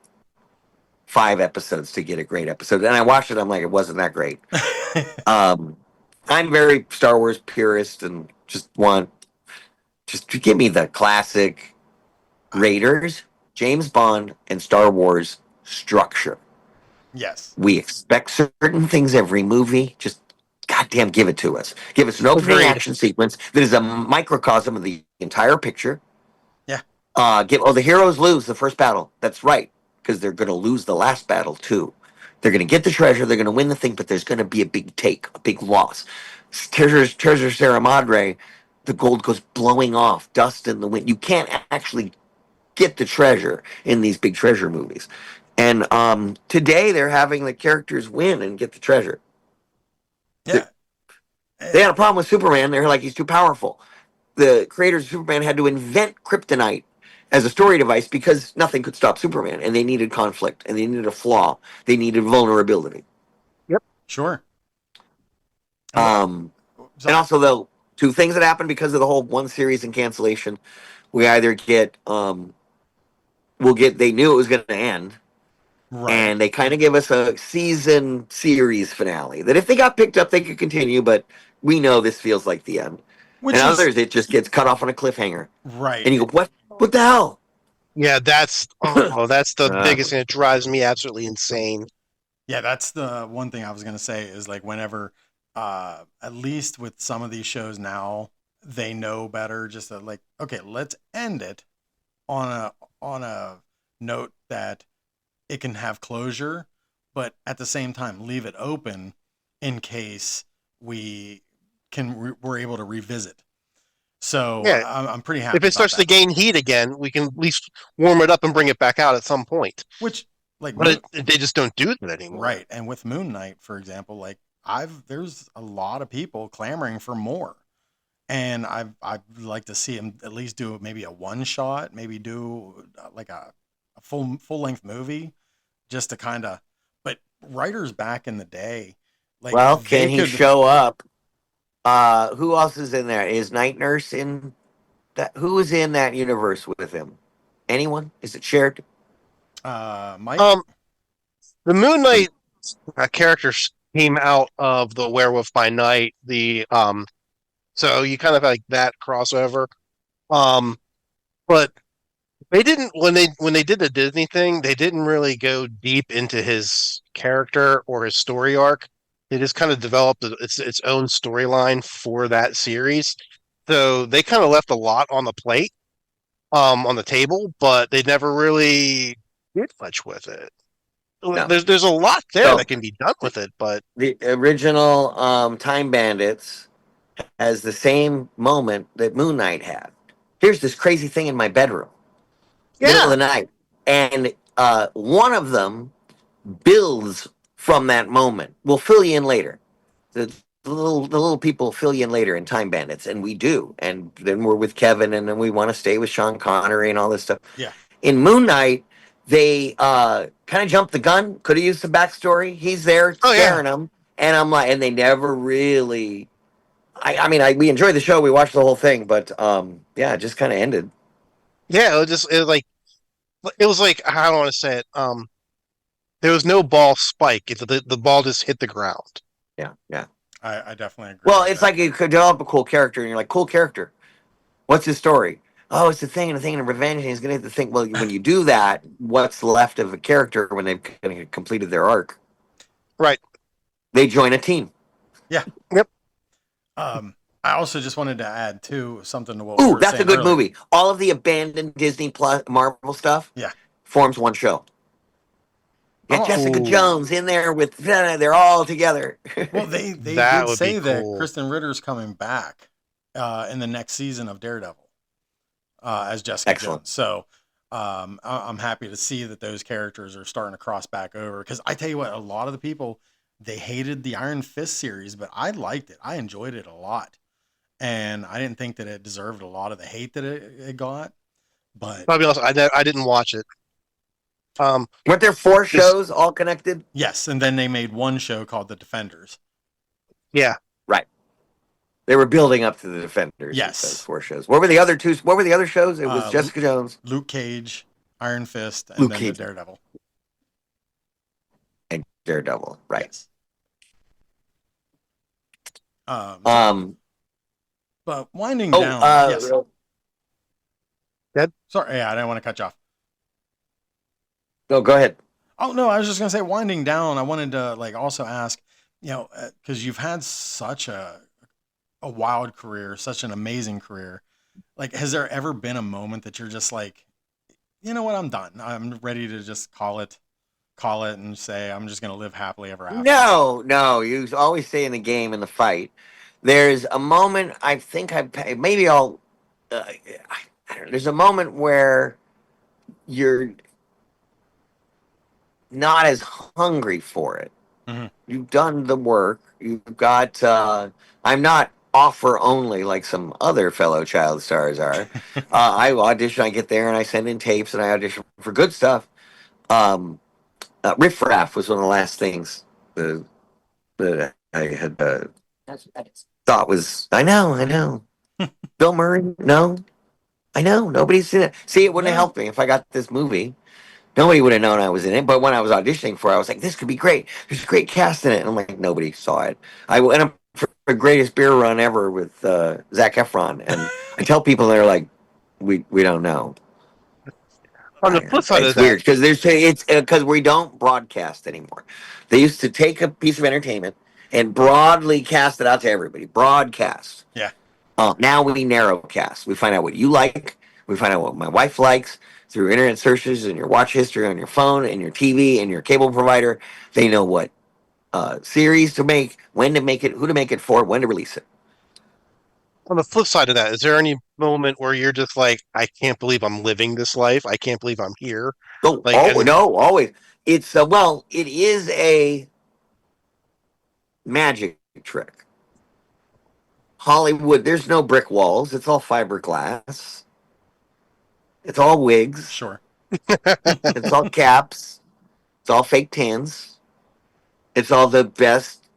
5 episodes to get a great episode. And I watched it. I'm like, it wasn't that great. I'm very Star Wars purist and just to give me the classic Raiders, James Bond, and Star Wars structure. Yes. We expect certain things every movie. Just, God goddamn give it to us. Give us an opening Agreed. action sequence that is a microcosm of the entire picture. Yeah. The heroes lose the first battle. That's right, because they're going to lose the last battle too. They're going to get the treasure. They're going to win the thing, but there's going to be a big take, a big loss. Treasure Sierra Madre, the gold goes blowing off, dust in the wind. You can't actually get the treasure in these big treasure movies. And today they're having the characters win and get the treasure. Yeah. They had a problem with Superman. They're like, he's too powerful. The creators of Superman had to invent kryptonite as a story device because nothing could stop Superman, and they needed conflict, and they needed a flaw, they needed vulnerability. Yep. Sure. And also, though, two things that happened because of the whole one series and cancellation. We either get they knew it was going to end, right. and they kind of give us a season series finale that if they got picked up, they could continue, but we know this feels like the end. Which and is others, it just gets cut off on a cliffhanger. right. And you go, what the hell? Yeah, that's the biggest thing that drives me absolutely insane. Yeah, that's the one thing I was going to say is like whenever, at least with some of these shows now, they know better. Just that, like, okay, let's end it on a note that it can have closure, but at the same time leave it open in case we're able to revisit. So Yeah. I'm pretty happy. If it starts to gain heat again, we can at least warm it up and bring it back out at some point. Which, like, but they just don't do that anymore. Right. And with Moon Knight, for example, like there's a lot of people clamoring for more. And I'd like to see him at least do maybe a one shot, maybe do like a full length movie just to kind of, but writers back in the day, like, well, can he show up? Who else is in there? Is Night Nurse in that? Who is in that universe with him? Anyone? Is it shared? Mike? The Moon Knight characters came out of the Werewolf by Night. So you kind of like that crossover. But they didn't when they did the Disney thing, they didn't really go deep into his character or his story arc. They just kind of developed its own storyline for that series. So they kind of left a lot on the plate, on the table, but they never really did much with it. No. There's a lot there that can be done with it, but the original Time Bandits has the same moment that Moon Knight had. Here's this crazy thing in my bedroom, middle of the night, and one of them builds from that moment. We'll fill you in later. The little people fill you in later in Time Bandits, and we do. And then we're with Kevin, and then we want to stay with Sean Connery and all this stuff. Yeah. In Moon Knight, they kind of jumped the gun. Could have used some backstory. He's there scaring them, and I'm like, and they never really. I mean, we enjoyed the show. We watched the whole thing, but it just kind of ended. Yeah, it was like I don't want to say it. There was no ball spike. The ball just hit the ground. Yeah. I definitely agree. Well, it's like you could develop a cool character, and you're like, cool character. What's his story? Oh, it's a thing and revenge, and he's going to hit the thing. Well, when you do that, what's left of a character when they've completed their arc? Right. They join a team. Yeah. Yep. I also just wanted to add too something to what. Ooh, that's a good movie. All of the abandoned Disney Plus Marvel stuff. Yeah. Forms one show. Yeah, Jessica Jones in there with they're all together. Well, they did say that Kristen Ritter's coming back in the next season of Daredevil as Jessica Jones. So I'm happy to see that those characters are starting to cross back over. Because I tell you what, a lot of the people, they hated the Iron Fist series, but I liked it. I enjoyed it a lot. And I didn't think that it deserved a lot of the hate that it got. But I'll be honest, I didn't watch it. Weren't there 4 shows all connected? Yes, and then they made one show called The Defenders. Yeah, right. They were building up to The Defenders. Yes, those 4 shows. What were the other 2? What were the other shows? It was Jessica Jones, Luke Cage, Iron Fist, and then the Daredevil. And Daredevil, right? Yes. But winding down. Yes. Sorry, I didn't want to cut you off. No, go ahead. Oh no, I was just gonna say, winding down. I wanted to also ask, because you've had such a wild career, such an amazing career. Like, has there ever been a moment that you're just like, you know what, I'm done. I'm ready to just call it, and say I'm just gonna live happily ever after. No, no. You always stay in the game and the fight. There's a moment. I think maybe I'll. I don't know, there's a moment where you're not as hungry for it. Hmm. You've done the work. You've got. I'm not offer only like some other fellow child stars are. I audition. I get there and I send in tapes and I audition for good stuff. Um, Riff Raff was one of the last things uh, that I had thought was. I know. I know. Bill Murray. No. I know. Nobody's seen it. See, it wouldn't have Yeah, helped me if I got this movie. Nobody would have known I was in it. But when I was auditioning for it, I was like, this could be great. There's a great cast in it. And I'm like, nobody saw it. I went up for the greatest beer run ever with Zac Efron. And I tell people, they're like, we don't know. On the flip side of It's that, weird because it's because we don't broadcast anymore. They used to take a piece of entertainment and broadly cast it out to everybody. Broadcast. yeah. Now we narrowcast. We find out what you like. We find out what my wife likes through internet searches and your watch history on your phone and your TV and your cable provider. They know what series to make, when to make it, who to make it for, when to release it. on the flip side of that, is there any moment where you're just like, I can't believe I'm living this life. I can't believe I'm here. So, Like, oh and no, always. It's well, it is a magic trick. Hollywood, there's no brick walls. It's all fiberglass. It's all wigs. Sure. It's all caps. It's all fake tans. It's all the best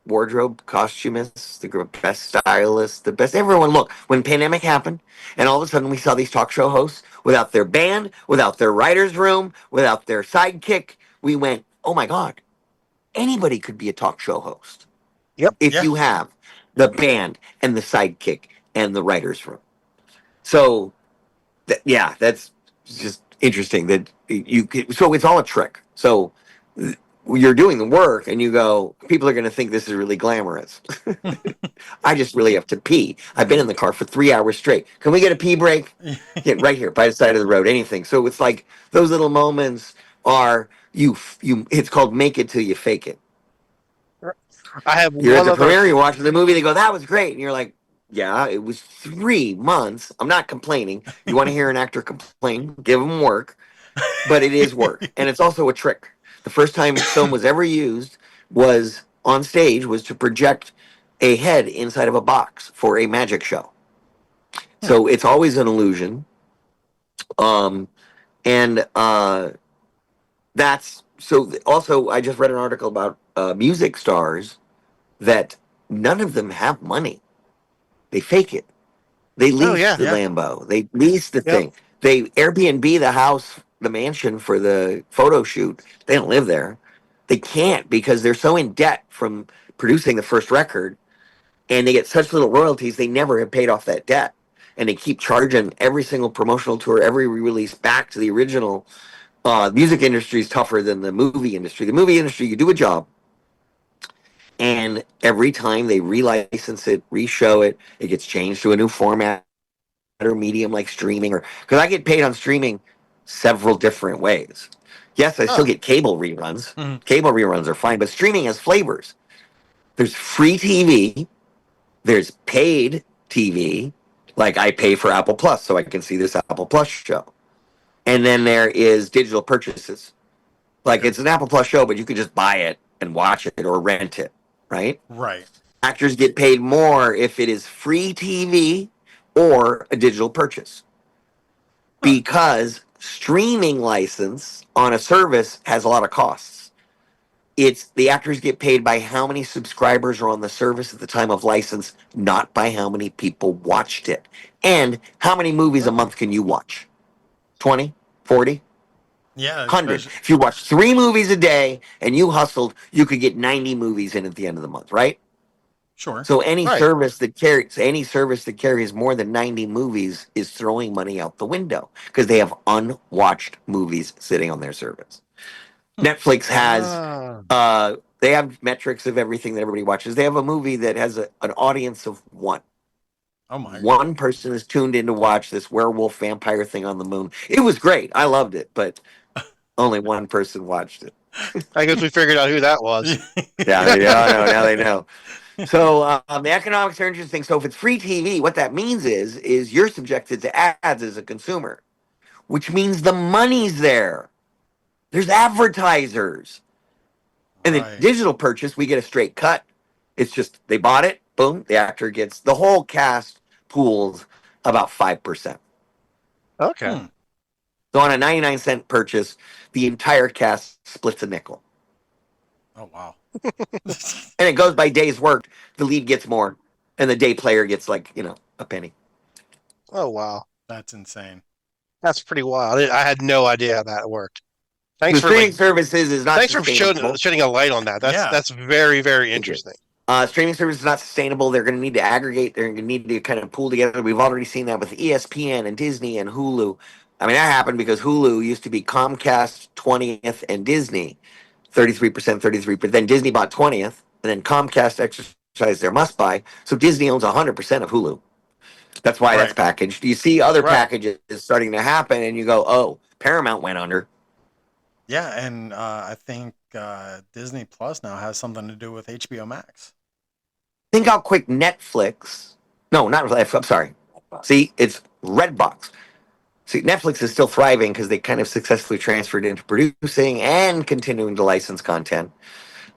wardrobe costumists, the best stylists, the best everyone. Look, when pandemic happened, and all of a sudden we saw these talk show hosts without their band, without their writers' room, without their sidekick, we went, oh my God, anybody could be a talk show host yep. if Yeah. you have the band and the sidekick and the writers' room. So, yeah, that's just interesting that you could, so it's all a trick. So you're doing the work and you go, people are going to think this is really glamorous. I just really have to pee. I've been in the car for 3 hours straight. Can we get a pee break? Get right here by the side of the road, anything. So it's like those little moments are you it's called make it till you fake it. I have You're at one the other. premiere, you're watching the movie, they go, that was great. And you're like, yeah, it was 3 months. I'm not complaining. You want to hear an actor complain? Give them work, but it is work. And it's also a trick. The first time film was ever used was on stage, was to project a head inside of a box for a magic show. So it's always an illusion. Um, and that's so also, I just read an article about music stars that none of them have money. They fake it. They Oh lease yeah, the Yeah. Lambo. They lease the yep. thing. They Airbnb the house, the mansion for the photo shoot. They don't live there. They can't because they're so in debt from producing the first record, and they get such little royalties. They never have paid off that debt, and they keep charging every single promotional tour, every re-release back to the original. Music industry is tougher than the movie industry. The movie industry, you do a job, and every time they relicense it, reshow it, it gets changed to a new format or medium like streaming, or because I get paid on streaming several different ways. Yes, I still Oh, get cable reruns. Mhm. Cable reruns are fine, but streaming has flavors. There's free TV, there's paid TV, like I pay for Apple Plus so I can see this Apple Plus show. And then there is digital purchases. Like Sure. it's an Apple Plus show, but you could just buy it and watch it or rent it, right? Right. Actors get paid more if it is free TV or a digital purchase, Huh. because streaming license on a service has a lot of costs. It's the actors get paid by how many subscribers are on the service at the time of license, not by how many people watched it. And how many movies a Oh. month can you watch? 20, 40, Yeah. 100. Especially. If you watch 3 movies a day and you hustled, you could get 90 movies in at the end of the month, right? Sure. So right. any service that carries more than 90 movies is throwing money out the window because they have unwatched movies sitting on their service. Hmm. Netflix has Ah, They have metrics of everything that everybody watches. They have a movie that has an audience of one. Oh my. One person is tuned in to watch this werewolf vampire thing on the moon. It was great. I loved it, but only one person watched it. I guess we figured out who that was. Yeah, they know. Now they know. So the economics are interesting. So if it's free TV, what that means is you're subjected to ads as a consumer, which means the money's there. There's advertisers. And the Right. digital purchase, we get a straight cut. It's just they bought it, boom, the actor gets the whole cast pools about 5%. Okay. Hmm. So on a 99-cent purchase, the entire cast splits a nickel. Oh wow. And it goes by days worked. The lead gets more, and the day player gets like, a penny. Oh wow, That's insane. that's pretty wild. I had no idea how that worked. The streaming services is not Thanks for sustainable. shedding a light on that. Yeah. That's very, very interesting. Streaming service is not sustainable. They're going to need to aggregate. They're going to need to kind of pool together. We've already seen that with ESPN and Disney and Hulu. I mean, that happened because Hulu used to be Comcast 20th and Disney 33%, 33%. Then Disney bought 20th, and then Comcast exercised their must buy. So Disney owns 100% of Hulu. That's why that's Right. packaged. You see other Right. packages starting to happen, and you go, oh, Paramount went under. Yeah, and I think Disney Plus now has something to do with HBO Max. Think how quick Netflix. No, not Netflix. I'm sorry. See, it's Redbox. See, Netflix is still thriving because they kind of successfully transferred into producing and continuing to license content.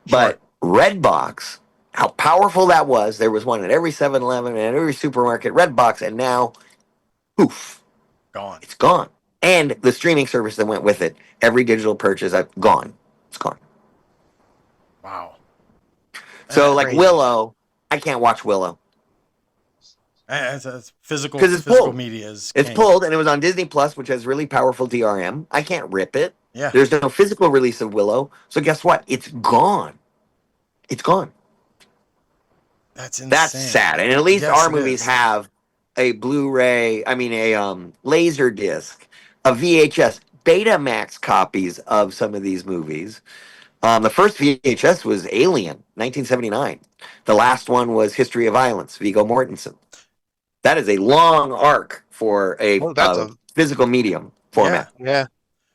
Sure. But Redbox, how powerful that was. There was one at every 7-Eleven and every supermarket, Redbox, and now, poof, Gone. it's gone. And the streaming service that went with it, every digital purchase, gone. It's gone. Wow. So, like Crazy. Willow, I can't watch Willow. It's physical 'Cause it's physical pulled. media is It's king. pulled, and it was on Disney Plus, which has really powerful DRM. I can't rip it. Yeah. There's no physical release of Willow, so guess what? It's gone. It's gone. That's insane. That's sad. And at least Yes, our it movies is. have a Blu-ray. I mean, a laser disc, a VHS, Betamax copies of some of these movies. The first VHS was Alien, 1979. The last one was History of Violence, Viggo Mortensen. That is a long arc for a Well, that's a physical medium format. yeah.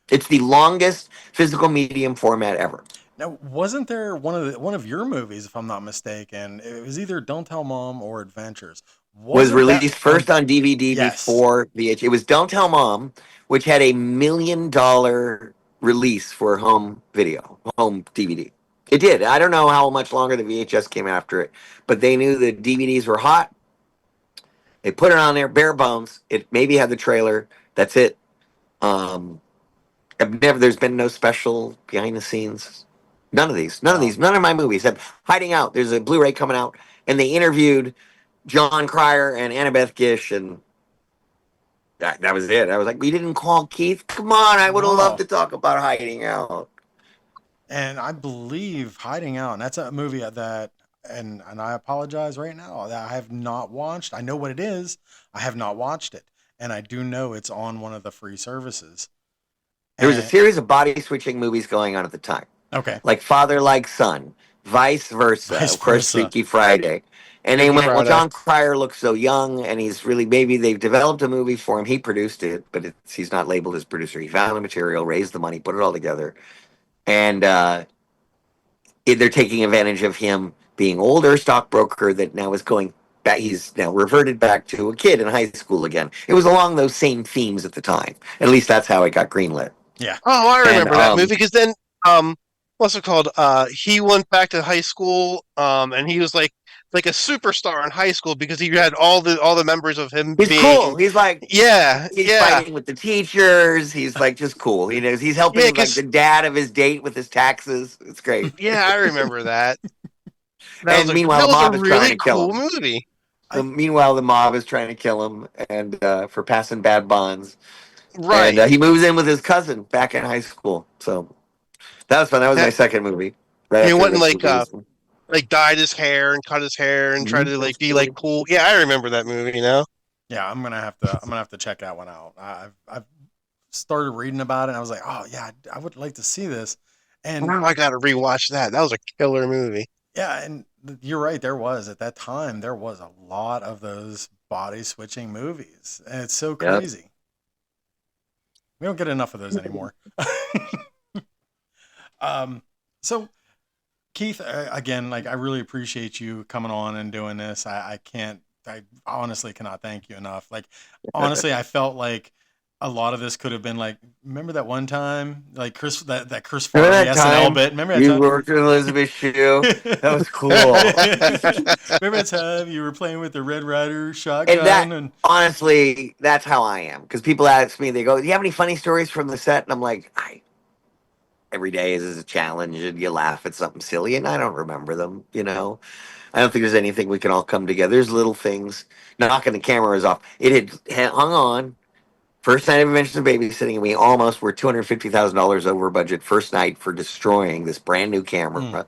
It's the longest physical medium format ever. Now, wasn't there one of your movies, if I'm not mistaken? It was either Don't Tell Mom or Adventures. Was Wasn't that released first on DVD Yes. before VHS. It was Don't Tell Mom, which had a $1 million release for home video, home DVD. It did. I don't know how much longer the VHS came after it, but they knew the DVDs were hot. They put it on there, bare bones. It maybe had the trailer. That's it. There's been no special behind the scenes. None of these. None of my movies have Hiding Out. There's a Blu-ray coming out, and they interviewed John Cryer and Annabeth Gish, and that was it. I was like, we didn't call Keith. Come on, I would have No. loved to talk about Hiding Out. And I believe Hiding Out, and that's a movie that, and I apologize right now, that I have not watched. I know what it is. I have not watched it. And I do know it's on one of the free services. There was a And- series of body switching movies going on at the time, Okay. like Father Like Son, Vice Versa, Vice of course, versa. Freaky Friday. And they Freaky went, well, Friday. John Cryer looks so young, and he's really, maybe they've developed a movie for him. He produced it, but he's not labeled as producer. He found the material, raised the money, put it all together. And they're taking advantage of him being older, stockbroker that now is going back. He's now reverted back to a kid in high school again. It was along those same themes at the time. At least that's how it got greenlit. Yeah. Oh, I remember And, that movie because then what's it called? He went back to high school and he was like a superstar in high school because he had all the members of him He's being cool. He's like, yeah, he's yeah. fighting with the teachers. He's like just cool. He's helping Yeah, like 'cause- the dad of his date with his taxes. It's great. Yeah, I remember that. And meanwhile, that the mob was is a trying really to kill cool him. movie. Meanwhile, the mob is trying to kill him and for passing bad bonds. Right. And he moves in with his cousin back in high school. So that was fun. That was my second movie. Right He after went and the movies. dyed his hair and cut his hair and tried to That's be like cool. Yeah, I remember that movie, you know? Yeah, I'm gonna have to check that one out. I've started reading about it and I was like, oh yeah, I would like to see this. And Now I got to rewatch that. That was a killer movie. yeah, and you're right. There was at that time there was a lot of those body switching movies, and it's so Yep. crazy. We don't get enough of those anymore. um, so Keith, again, like I really appreciate you coming on and doing this. I can't, I honestly cannot thank you enough. Like, honestly, I felt like a lot of this could have been like, remember that one time, like Chris, that Chris Remember Farley that SNL time bit? Remember that you time? worked with Elizabeth Shue? That was cool. Remember that time you were playing with the Red Ryder And that, shotgun and honestly, that's how I am. Because people ask me, they go, "Do you have any funny stories from the set?" And I'm like, every day is a challenge, and you laugh at something silly, and I don't remember them. I don't think there's anything we can all come together. There's little things. Knocking the cameras off. It had hung on. First night of Adventures in Babysitting, and we almost were $250,000 over budget first night for destroying this brand new mm, camera.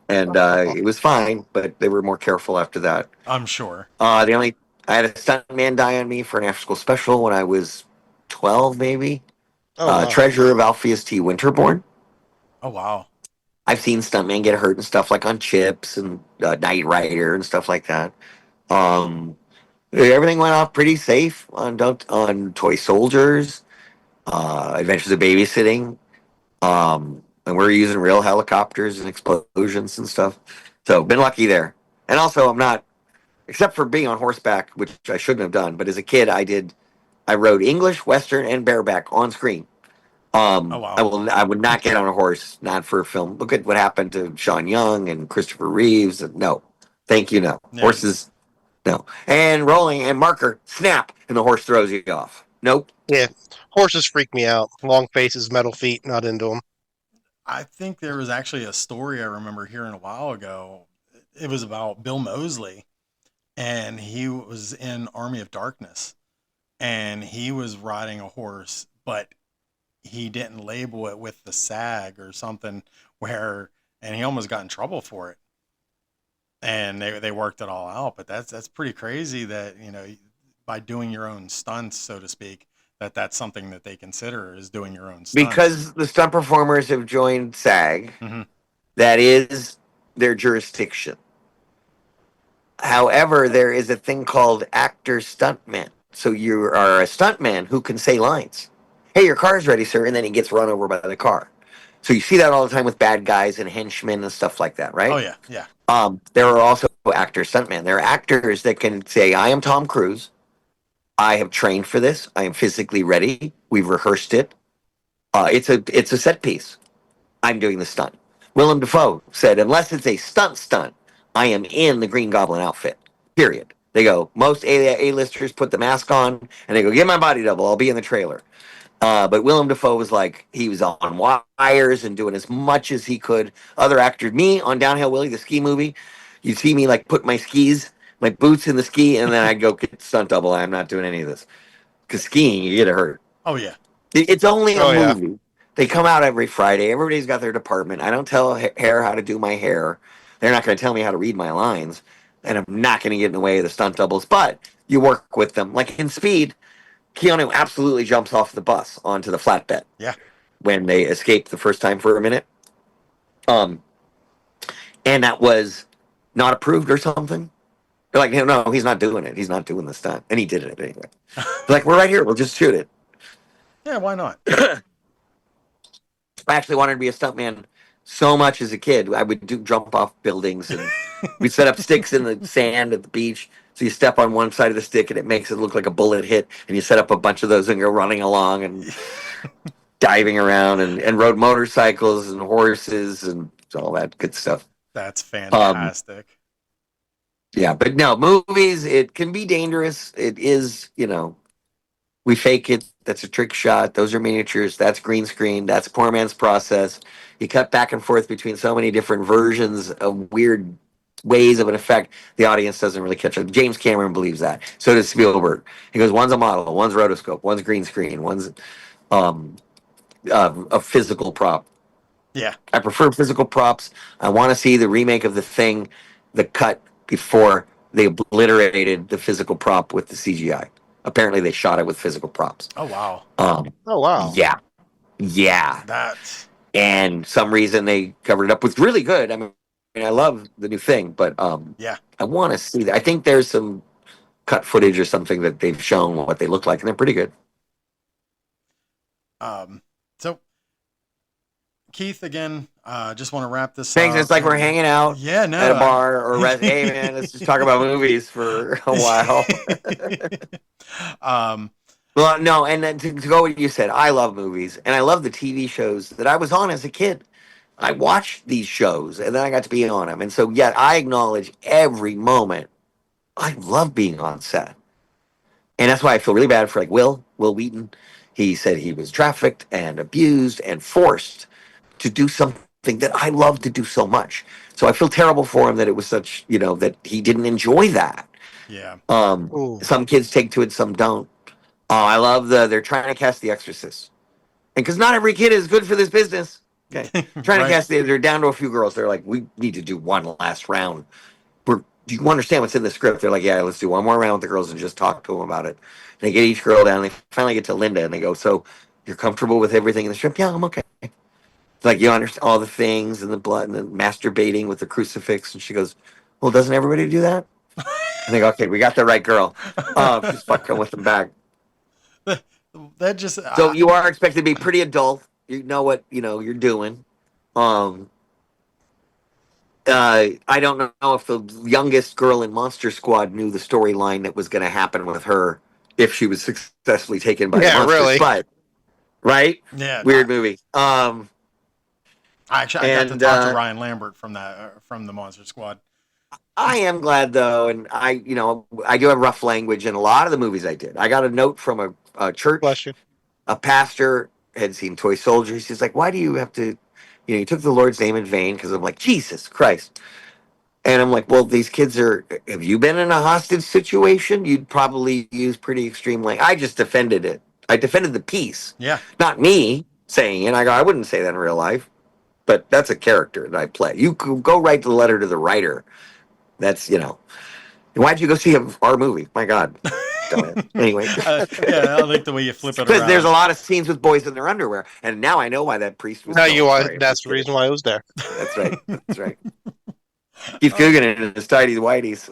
And it was fine, but they were more careful after that. I'm sure. I had a stuntman die on me for an after school special when I was 12, maybe. Oh wow. Treasure of Alpheus T. Winterborn. Oh wow. I've seen stuntmen get hurt and stuff like on Chips and Knight Rider and stuff like that. Um, Everything went off pretty safe on Toy Soldiers, Adventures of Babysitting. And we're using real helicopters and explosions and stuff. So been lucky there. And also, I'm not, except for being on horseback, which I shouldn't have done. But as a kid, I rode English, Western, and bareback on screen. Oh wow. I would not get on a horse, not for a film. Look at what happened to Sean Young and Christopher Reeves. No, thank you, no. Yeah. Horses, no. And rolling and marker, snap, and the horse throws you off. Nope. Yeah. Horses freak me out. Long faces, metal feet, not into them. I think there was actually a story I remember hearing a while ago. It was about Bill Moseley, and he was in Army of Darkness, and he was riding a horse, but he didn't label it with the SAG or something and he almost got in trouble for it. And they worked it all out, but that's pretty crazy that, by doing your own stunts, so to speak, that's something that they consider is doing your own stunts. Because the stunt performers have joined SAG, Hmm. that is their jurisdiction. However, there is a thing called actor stuntman. So you are a stuntman who can say lines. Hey, your car's ready, sir. And then he gets run over by the car. So you see that all the time with bad guys and henchmen and stuff like that, right? Oh yeah, yeah. There are also actor stuntmen. There are actors that can say, I am Tom Cruise. I have trained for this. I am physically ready. We've rehearsed it. It's a set piece. I'm doing the stunt. Willem Dafoe said, unless it's a stunt, I am in the Green Goblin outfit. Period. They go, most A-listers put the mask on and they go, get my body double. I'll be in the trailer. But Willem Dafoe was like, he was on wires and doing as much as he could. Other actors, me on Downhill Willie, the ski movie, you'd see me like put my boots in the ski, and then I'd go get stunt double. I'm not doing any of this. Because skiing, you get hurt. Oh yeah. It's only a Oh yeah. movie. They come out every Friday. Everybody's got their department. I don't tell hair how to do my hair. They're not going to tell me how to read my lines. And I'm not going to get in the way of the stunt doubles. But you work with them. Like in Speed, Keanu absolutely jumps off the bus onto the flatbed. Yeah. When they escaped the first time for a minute. And that was not approved or something. They're like, no, he's not doing it. He's not doing the stunt. And he did it anyway. They're like, we're right here. We'll just shoot it. Yeah, why not? I actually wanted to be a stuntman so much as a kid. I would jump off buildings, and we'd set up sticks in the sand at the beach. So you step on one side of the stick and it makes it look like a bullet hit. And you set up a bunch of those and go running along and diving around and rode motorcycles and horses and all that good stuff. That's fantastic. Yeah, but no, movies, it can be dangerous. It is, we fake it. That's a trick shot. Those are miniatures. That's green screen. That's poor man's process. You cut back and forth between so many different versions of weird ways of an effect. The audience doesn't really catch it. James Cameron believes that. So does Spielberg. He goes, one's a model, one's rotoscope, one's green screen, one's a physical prop. Yeah. I prefer physical props. I want to see the remake of The Thing, the cut before they obliterated the physical prop with the CGI. Apparently, they shot it with physical props. Oh wow. Oh wow. Yeah. That's and some reason they covered it up with really good. I mean, I love the new thing, but Yeah. I want to see that. I think there's some cut footage or something that they've shown what they look like, and they're pretty good. So Keith, again, just want to wrap this Thanks. up. It's like we're hanging out Yeah, at a no. bar or hey man, let's just talk about movies for a while. Well, no, and then to go what you said, I love movies and I love the TV shows that I was on as a kid. I watched these shows and then I got to be on them, and so yeah, I acknowledge every moment. I love being on set, and that's why I feel really bad for like Will Wheaton. He said he was trafficked and abused and forced to do something that I love to do so much. So I feel terrible for him that it was such, that he didn't enjoy that. Yeah. Ooh. Some kids take to it, some don't. I love they're trying to cast The Exorcist. And because not every kid is good for this business. Okay. Trying to Right. cast they're down to a few girls. They're like, we need to do one last round. Do you understand what's in the script? They're like, yeah, let's do one more round with the girls and just talk to them about it. And they get each girl down. And they finally get to Linda and they go, so you're comfortable with everything in the script? Yeah, I'm okay. Like, you understand all the things and the blood and the masturbating with the crucifix. And she goes, well, doesn't everybody do that? And they go, okay, we got the right girl. She's fucking with them back. That just So you are expected to be pretty adult. You know what you're doing. I don't know if the youngest girl in Monster Squad knew the storyline that was going to happen with her if she was successfully taken by the Yeah, monsters. really. But right, yeah, weird movie. I got to and, talk to Ryan Lambert from the Monster Squad. I am glad though, and I do have rough language in a lot of the movies I did. I got a note from a church. Bless you. A pastor had seen Toy Soldiers. He's like, why do you have to, you took the Lord's name in vain? Because I'm like, Jesus Christ. And I'm like, well, these kids have you been in a hostage situation? You'd probably use pretty extreme language. I just defended it. I defended the peace. Yeah. Not me saying it. I wouldn't say that in real life, but that's a character that I play. You could go write the letter to the writer. That's, why'd you go see our movie? My God. Anyway. Yeah, I like the way you flip it Because around. there's a lot of scenes with boys in their underwear. And now I know why that priest was. No, killed. you are. Sorry, That's the reason why I was there. That's right. That's right. Keith Coogan and his tidy whities.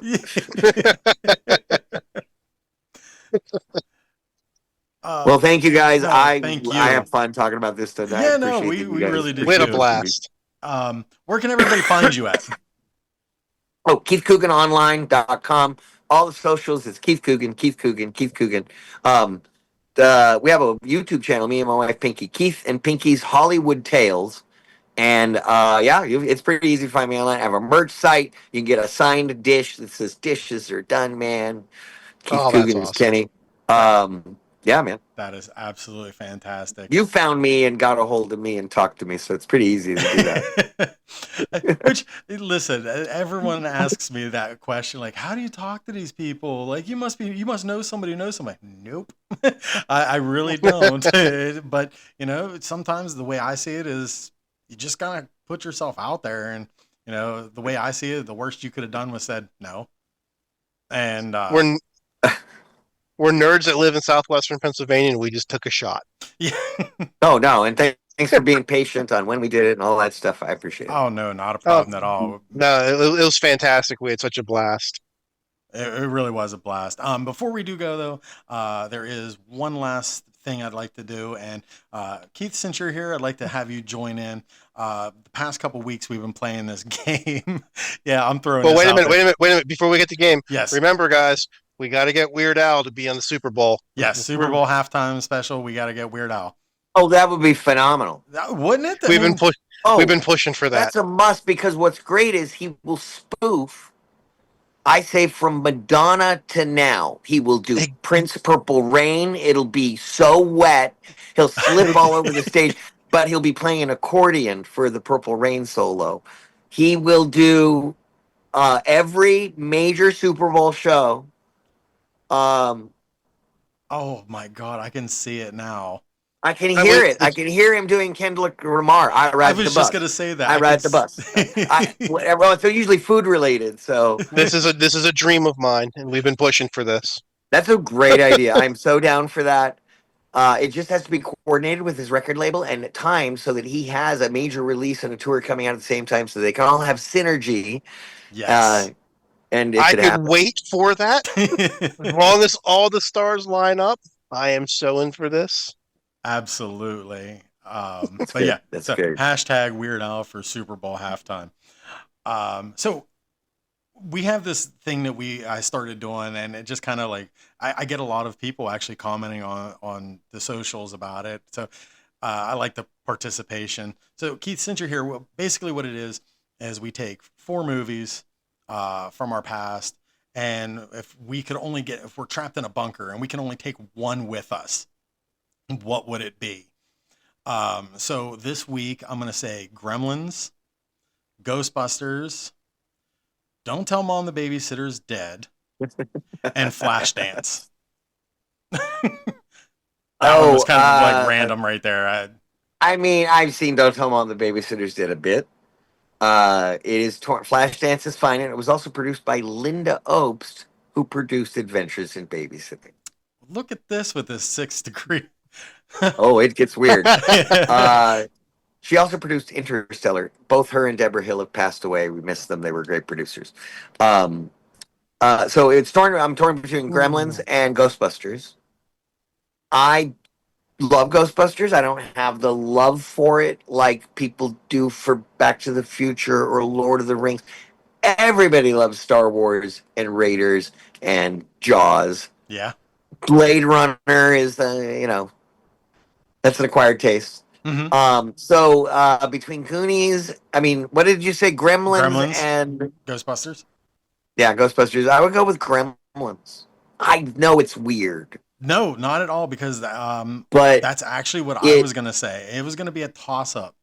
Well, thank you guys. No, I thank you. I have fun talking about this tonight. Yeah, no, we really did. We had a too. blast. Where can everybody find you at? Oh, KeithCooganOnline.com. All the socials is Keith Coogan, Keith Coogan, Keith Coogan. We have a YouTube channel, me and my wife Pinky, Keith and Pinky's Hollywood Tales. And it's pretty easy to find me online. I have a merch site. You can get a signed dish that says "Dishes are done, man." Keith Coogan is awesome. Kenny. Yeah, man. That is absolutely fantastic. You found me and got a hold of me and talked to me, so it's pretty easy to do that. Which, listen, everyone asks me that question, like, how do you talk to these people? Like, you must know somebody who knows somebody. Nope, I really don't. But sometimes the way I see it is, you just gotta put yourself out there, and the way I see it, the worst you could have done was said no. And we're nerds that live in southwestern Pennsylvania, and we just took a shot. Yeah. Oh no, and thanks for being patient on when we did it and all that stuff. I appreciate it. Oh no, not a problem at all. No, it was fantastic. We had such a blast. It really was a blast. Before we do go though, there is one last thing I'd like to do, and Keith, since you're here, I'd like to have you join in. The past couple weeks we've been playing this game. Yeah, I'm throwing. Well, this wait a out minute, there. before we get the game. Yes. Remember, guys, we got to get Weird Al to be on the Super Bowl. Yes, Super Bowl halftime special. We got to get Weird Al. Oh, that would be phenomenal. Wouldn't it? We've been pushing for that. That's a must, because what's great is he will spoof. I say from Madonna to now, he will do Prince Purple Rain. It'll be so wet. He'll slip all over the stage, but he'll be playing an accordion for the Purple Rain solo. He will do every major Super Bowl show. Oh my God, I can see it now. I can hear it. I can hear him doing Kendrick Lamar. I ride the bus. I was just gonna say that. I ride the bus. Well, it's usually food related, so this is a dream of mine, and we've been pushing for this. That's a great idea. I'm so down for that. It just has to be coordinated with his record label and at times so that he has a major release and a tour coming out at the same time, so they can all have synergy. Uh, Yes. and it I could could happen. wait for that. As long as all the stars line up, I am so in for this. Absolutely. That's But good. yeah, That's so good. hashtag Weird Al for Super Bowl halftime. So we have this thing that I started doing, and it just kind of like I get a lot of people actually commenting on the socials about it. So I like the participation. So Keith, since you're here, basically what it is we take 4 movies from our past, and if we're trapped in a bunker and we can only take one with us, what would it be? So this week I'm gonna say Gremlins, Ghostbusters, Don't Tell Mom the Babysitter's Dead, and Flashdance. That one was Oh, kind of like random right there. I mean, I've seen Don't Tell Mom the Babysitters did a bit. It is Flashdance is fine, and it was also produced by Linda Obst, who produced Adventures in Babysitting. Look at this with this 6 degree. Oh, it gets weird. Uh, she also produced Interstellar. Both her and Deborah Hill have passed away. We miss them. They were great producers. Um, so I'm torn between Gremlins Ooh. and Ghostbusters. I love Ghostbusters. I don't have the love for it like people do for Back to the Future or Lord of the Rings. Everybody loves Star Wars and Raiders and Jaws. Yeah. Blade Runner is that's an acquired taste. Mm-hmm. So between Goonies, I mean, what did you say? Gremlins Gremlins, and Ghostbusters. yeah, Ghostbusters. I would go with Gremlins. I know it's weird, No, not at all, because but that's actually what I it was gonna say. It was gonna be a toss up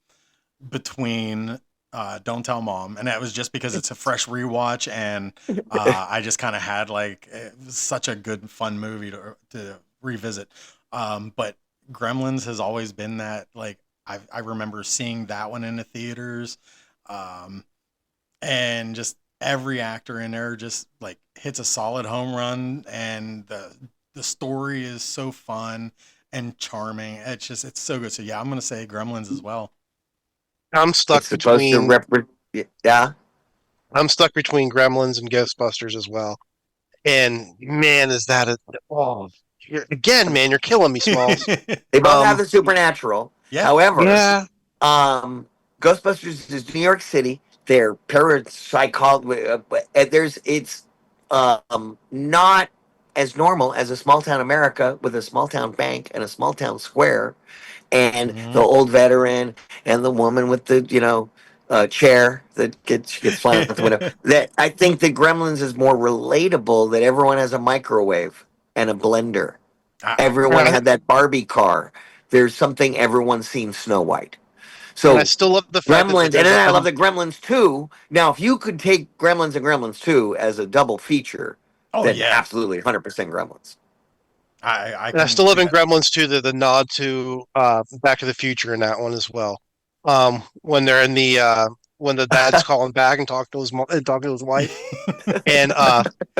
between Don't Tell Mom, and that was just because it's a fresh rewatch, and I just kind of had like it was such a good fun movie to revisit. But Gremlins has always been that like I remember seeing that one in the theaters, um, and just every actor in there just like hits a solid home run, and the story is so fun and charming. It's so good. So yeah, I'm gonna say Gremlins as well. I'm it's stuck supposed to between yeah. I'm stuck between Gremlins and Ghostbusters as well. And man, is that a oh again, man, you're killing me, Smalls. They both have Um, the supernatural. Yeah, However, yeah, um, Ghostbusters is New York City. They're parapsychology. It's not as normal as a small town America with a small town bank and a small town square and the Mhm. old veteran and the woman with the chair that gets flung out the window. That I think the Gremlins is more relatable. That everyone has a microwave and a blender. I Everyone and had that Barbie car. There's something everyone's seen Snow White. I So still love the fact that Gremlins, and there's then I love the Gremlins 2. Now, if you could take Gremlins and Gremlins 2 as a double feature, oh then yeah, absolutely 100% Gremlins. I and I can still love see in that. Gremlins too the nod to Back to the Future in that one as well. When they're in the when the dad's calling back and talking to his wife, and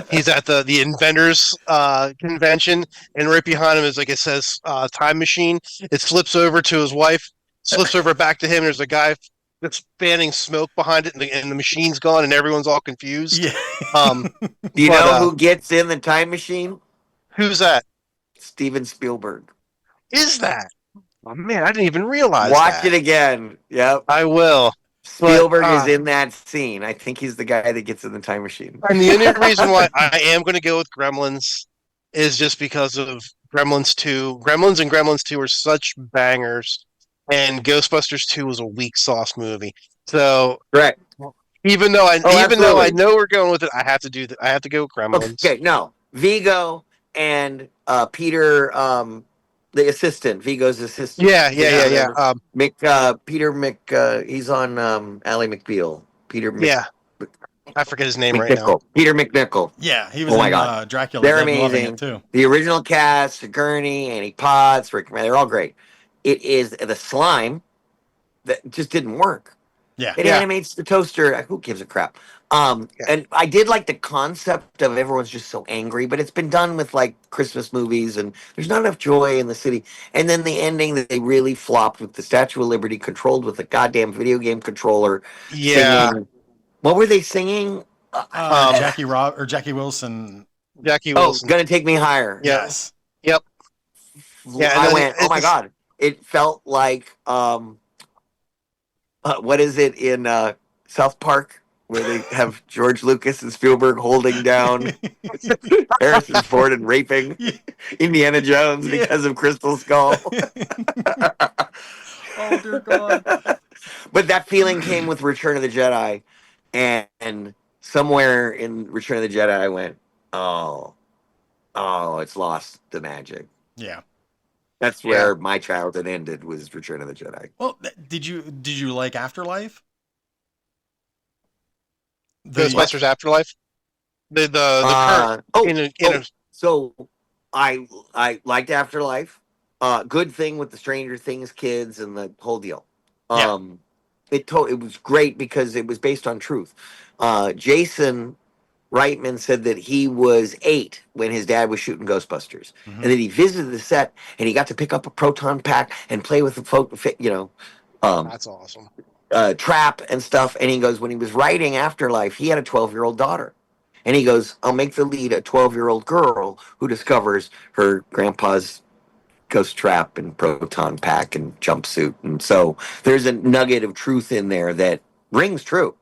he's at the inventors convention, and right behind him is like it says time machine. It flips over to his wife, flips over back to him. There's a guy that's fanning smoke behind it, and the machine's gone, and everyone's all confused. Yeah. Um, Do you but know who gets in the time machine? who's that? Steven Spielberg. Is that? Oh man, I didn't even realize Watch that. it again. Yep. I will. But Spielberg is in that scene. I think he's the guy that gets in the time machine. and the only reason why I am going to go with Gremlins is just because of Gremlins 2. Gremlins and Gremlins 2 are such bangers, and Ghostbusters 2 was a weak sauce movie. So Correct. Oh, even though I absolutely. know we're going with it, I have to do that. I have to go with Gremlins. Okay, no. Vigo and Peter, the assistant, Vigo's assistant. Yeah, Is yeah, his yeah, name yeah. ever? Peter Mc, he's on Ally McBeal. Yeah. I forget his name right now. McNichol. Peter McNichol. Yeah, he was Oh my in God. Dracula They're Dead and Loving It amazing. too. The original cast, Sigourney, Annie Potts, Rick, they're all great. It is the slime that just didn't work. Yeah. It Yeah. animates the toaster. Who gives a crap? Yeah. And I did like the concept of everyone's just so angry, but it's been done with like Christmas movies, and there's not enough joy in the city. And then the ending that they really flopped with the Statue of Liberty controlled with a goddamn video game controller, Yeah. singing. What were they singing? Um, Jackie Wilson. Jackie Oh, Wilson. gonna take me higher. Yeah. Yes. Yep. Yeah. And I then went, oh my god! It felt like what is it in South Park where they have George Lucas and Spielberg holding down Harrison Ford and raping Indiana Jones Yeah. because of Crystal Skull. Oh dear God. But that feeling came with Return of the Jedi, and somewhere in Return of the Jedi, I went, oh, it's lost the magic. Yeah. That's Yeah. where my childhood ended, was Return of the Jedi. Well, did you like Afterlife? Ghostbusters Afterlife. The current So I liked Afterlife. Good thing with the Stranger Things kids and the whole deal. Yeah. It was great because it was based on truth. Jason Reitman said that he was 8 when his dad was shooting Ghostbusters, Mhm. and that he visited the set and he got to pick up a proton pack and play with the that's awesome. trap and stuff. And he goes, when he was writing Afterlife, he had a 12-year-old daughter. And he goes, I'll make the lead a 12-year-old girl who discovers her grandpa's ghost trap and proton pack and jumpsuit. And so there's a nugget of truth in there that rings true.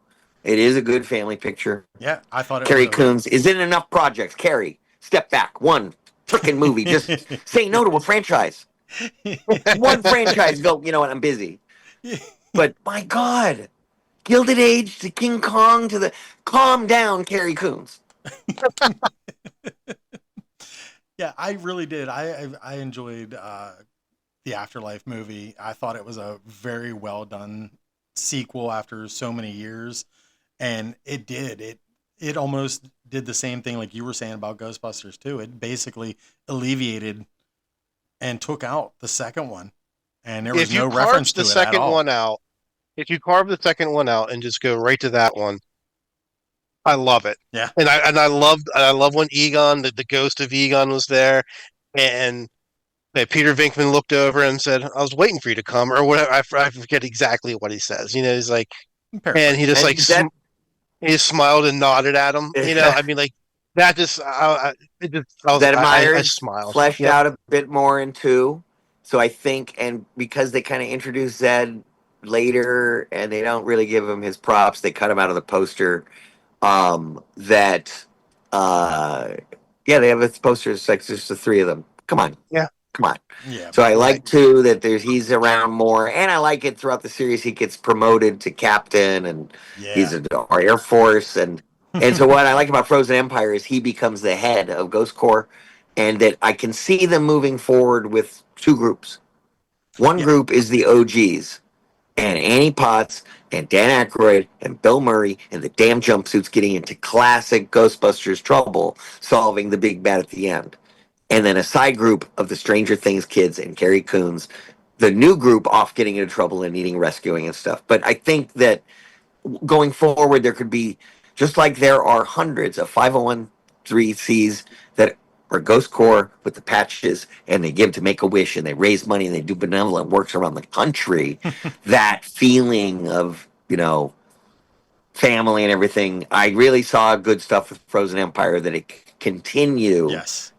It is a good family picture. Yeah, I thought it Carrie was. Coons is in enough projects. Carrie, step back. One freaking movie. Just say no to a franchise. One franchise. Go, you know what? I'm busy. But my God, Gilded Age to King Kong to the. Calm down, Carrie Coons. Yeah, I really did. I enjoyed the Afterlife movie. I thought it was a very well done sequel after so many years, and it almost did the same thing like you were saying about Ghostbusters too. It basically alleviated and took out the second one, and there was no reference to it at all. If you carve the second one out and just go right to that one, I love it. Yeah. And I love when Egon, the ghost of Egon was there, and Peter Venkman looked over and said, "I was waiting for you to come," or whatever. I forget exactly what he says. He's like, and he just he just smiled and nodded at him. I mean, like that just I smiled. Fleshed out a bit more in 2. So I think, and because they kind of introduced Zed later, and they don't really give him his props, they cut him out of the poster. They have his posters, like just the 3 of them. Come on. Yeah. Come on. Yeah. So I like too that he's around more, and I like it throughout the series. He gets promoted to captain, and he's in our Air Force, and so what I like about Frozen Empire is he becomes the head of Ghost Corps, and that I can see them moving forward with 2 groups. One group is the OGs, and Annie Potts and Dan Aykroyd and Bill Murray and the damn jumpsuits getting into classic Ghostbusters trouble, solving the big bad at the end. And then a side group of the Stranger Things kids and Carrie Coons, the new group off getting into trouble and needing rescuing and stuff. But I think that going forward, there could be, just like there are hundreds of 501(c)(3)s that are Ghost Corps with the patches, and they give to Make-A-Wish, and they raise money, and they do benevolent works around the country. That feeling of, family and everything. I really saw good stuff with Frozen Empire, that it continue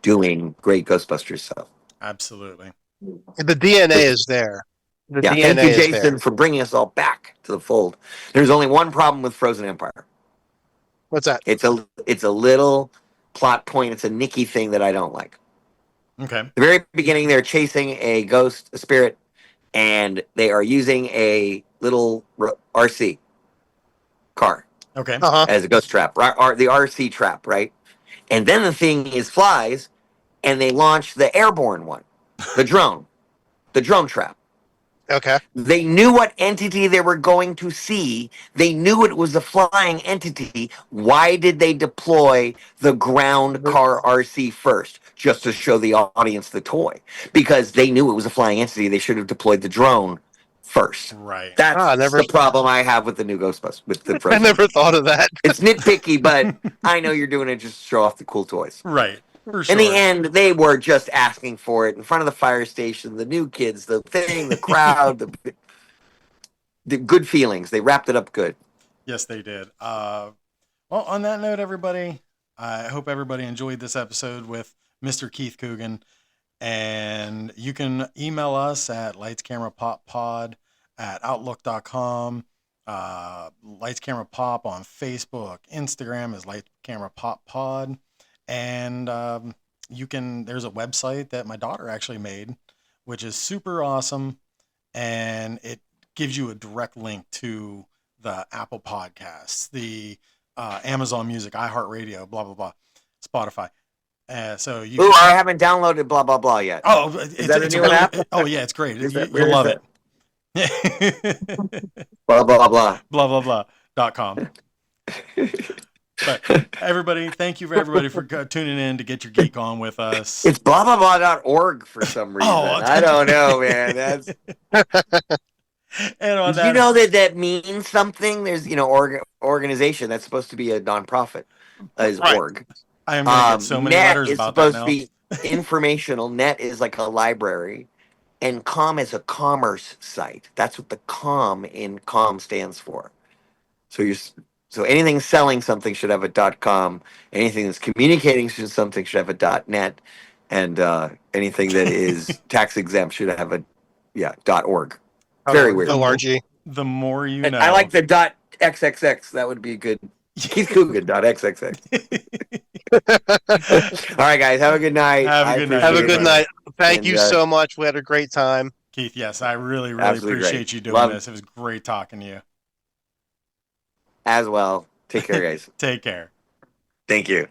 doing great Ghostbusters stuff. Absolutely. The DNA is there. Thank you, Jason, for bringing us all back to the fold. There's only one problem with Frozen Empire. What's that? It's a little plot point. It's a Nikki thing that I don't like. Okay. At the very beginning, they're chasing a ghost, a spirit, and they are using a little RC car. Okay. As a ghost trap, the RC trap, right? And then the thing flies, and they launch the airborne one, the drone trap. Okay. They knew what entity they were going to see. They knew it was a flying entity. Why did they deploy the ground car RC first? Just to show the audience the toy. Because they knew it was a flying entity. They should have deployed the drone first. Right. That's never. the problem I have with the new Ghostbusters, with the I Frozen. never thought of that. It's nitpicky, but I know you're doing it just to show off the cool toys. Right. For In the sure. end, they were just asking for it in front of the fire station, the new kids, the thing, the crowd, the good feelings. They wrapped it up good. Yes, they did. Well, on that note, everybody, I hope everybody enjoyed this episode with Mr. Keith Coogan. And you can email us at lightscamerapoppod@outlook.com. Lights Camera Pop on Facebook. Instagram is Lights Camera Pop Pod. And there's a website that my daughter actually made, which is super awesome. And it gives you a direct link to the Apple Podcasts, the Amazon Music, iHeartRadio, blah, blah, blah, Spotify. So you. Ooh, I haven't downloaded blah blah blah yet. Oh, Is that a new really, app? oh yeah, it's great. Is that- You'll where love is it. Blah blah blah. blah blah blah.com. But everybody, thank you for everybody for tuning in to get your geek on with us. It's blah blah blah.org for some reason. I don't know, man. That's and on Did you know that means something? There's organization that's supposed to be a nonprofit is Right. org. I am going to get so many net letters is about that supposed now. to be informational. Net is like a library, and com is a commerce site. That's what the com in com stands for. So anything selling something should have a .com. Anything that's communicating something should have a .net, and anything that is tax exempt should have a .org. Very weird. ORG. The more you And know. I like the .xxx. That would be good. Keith Coogan .xxx. All right, guys. Have a good night. Have a good night. Have a appreciate good it. night. Thank And, you so much. We had a great time. Keith, yes, I really, really Absolutely appreciate great. you doing Love- this. It was great talking to you. As well. Take care, guys. Take care. Thank you.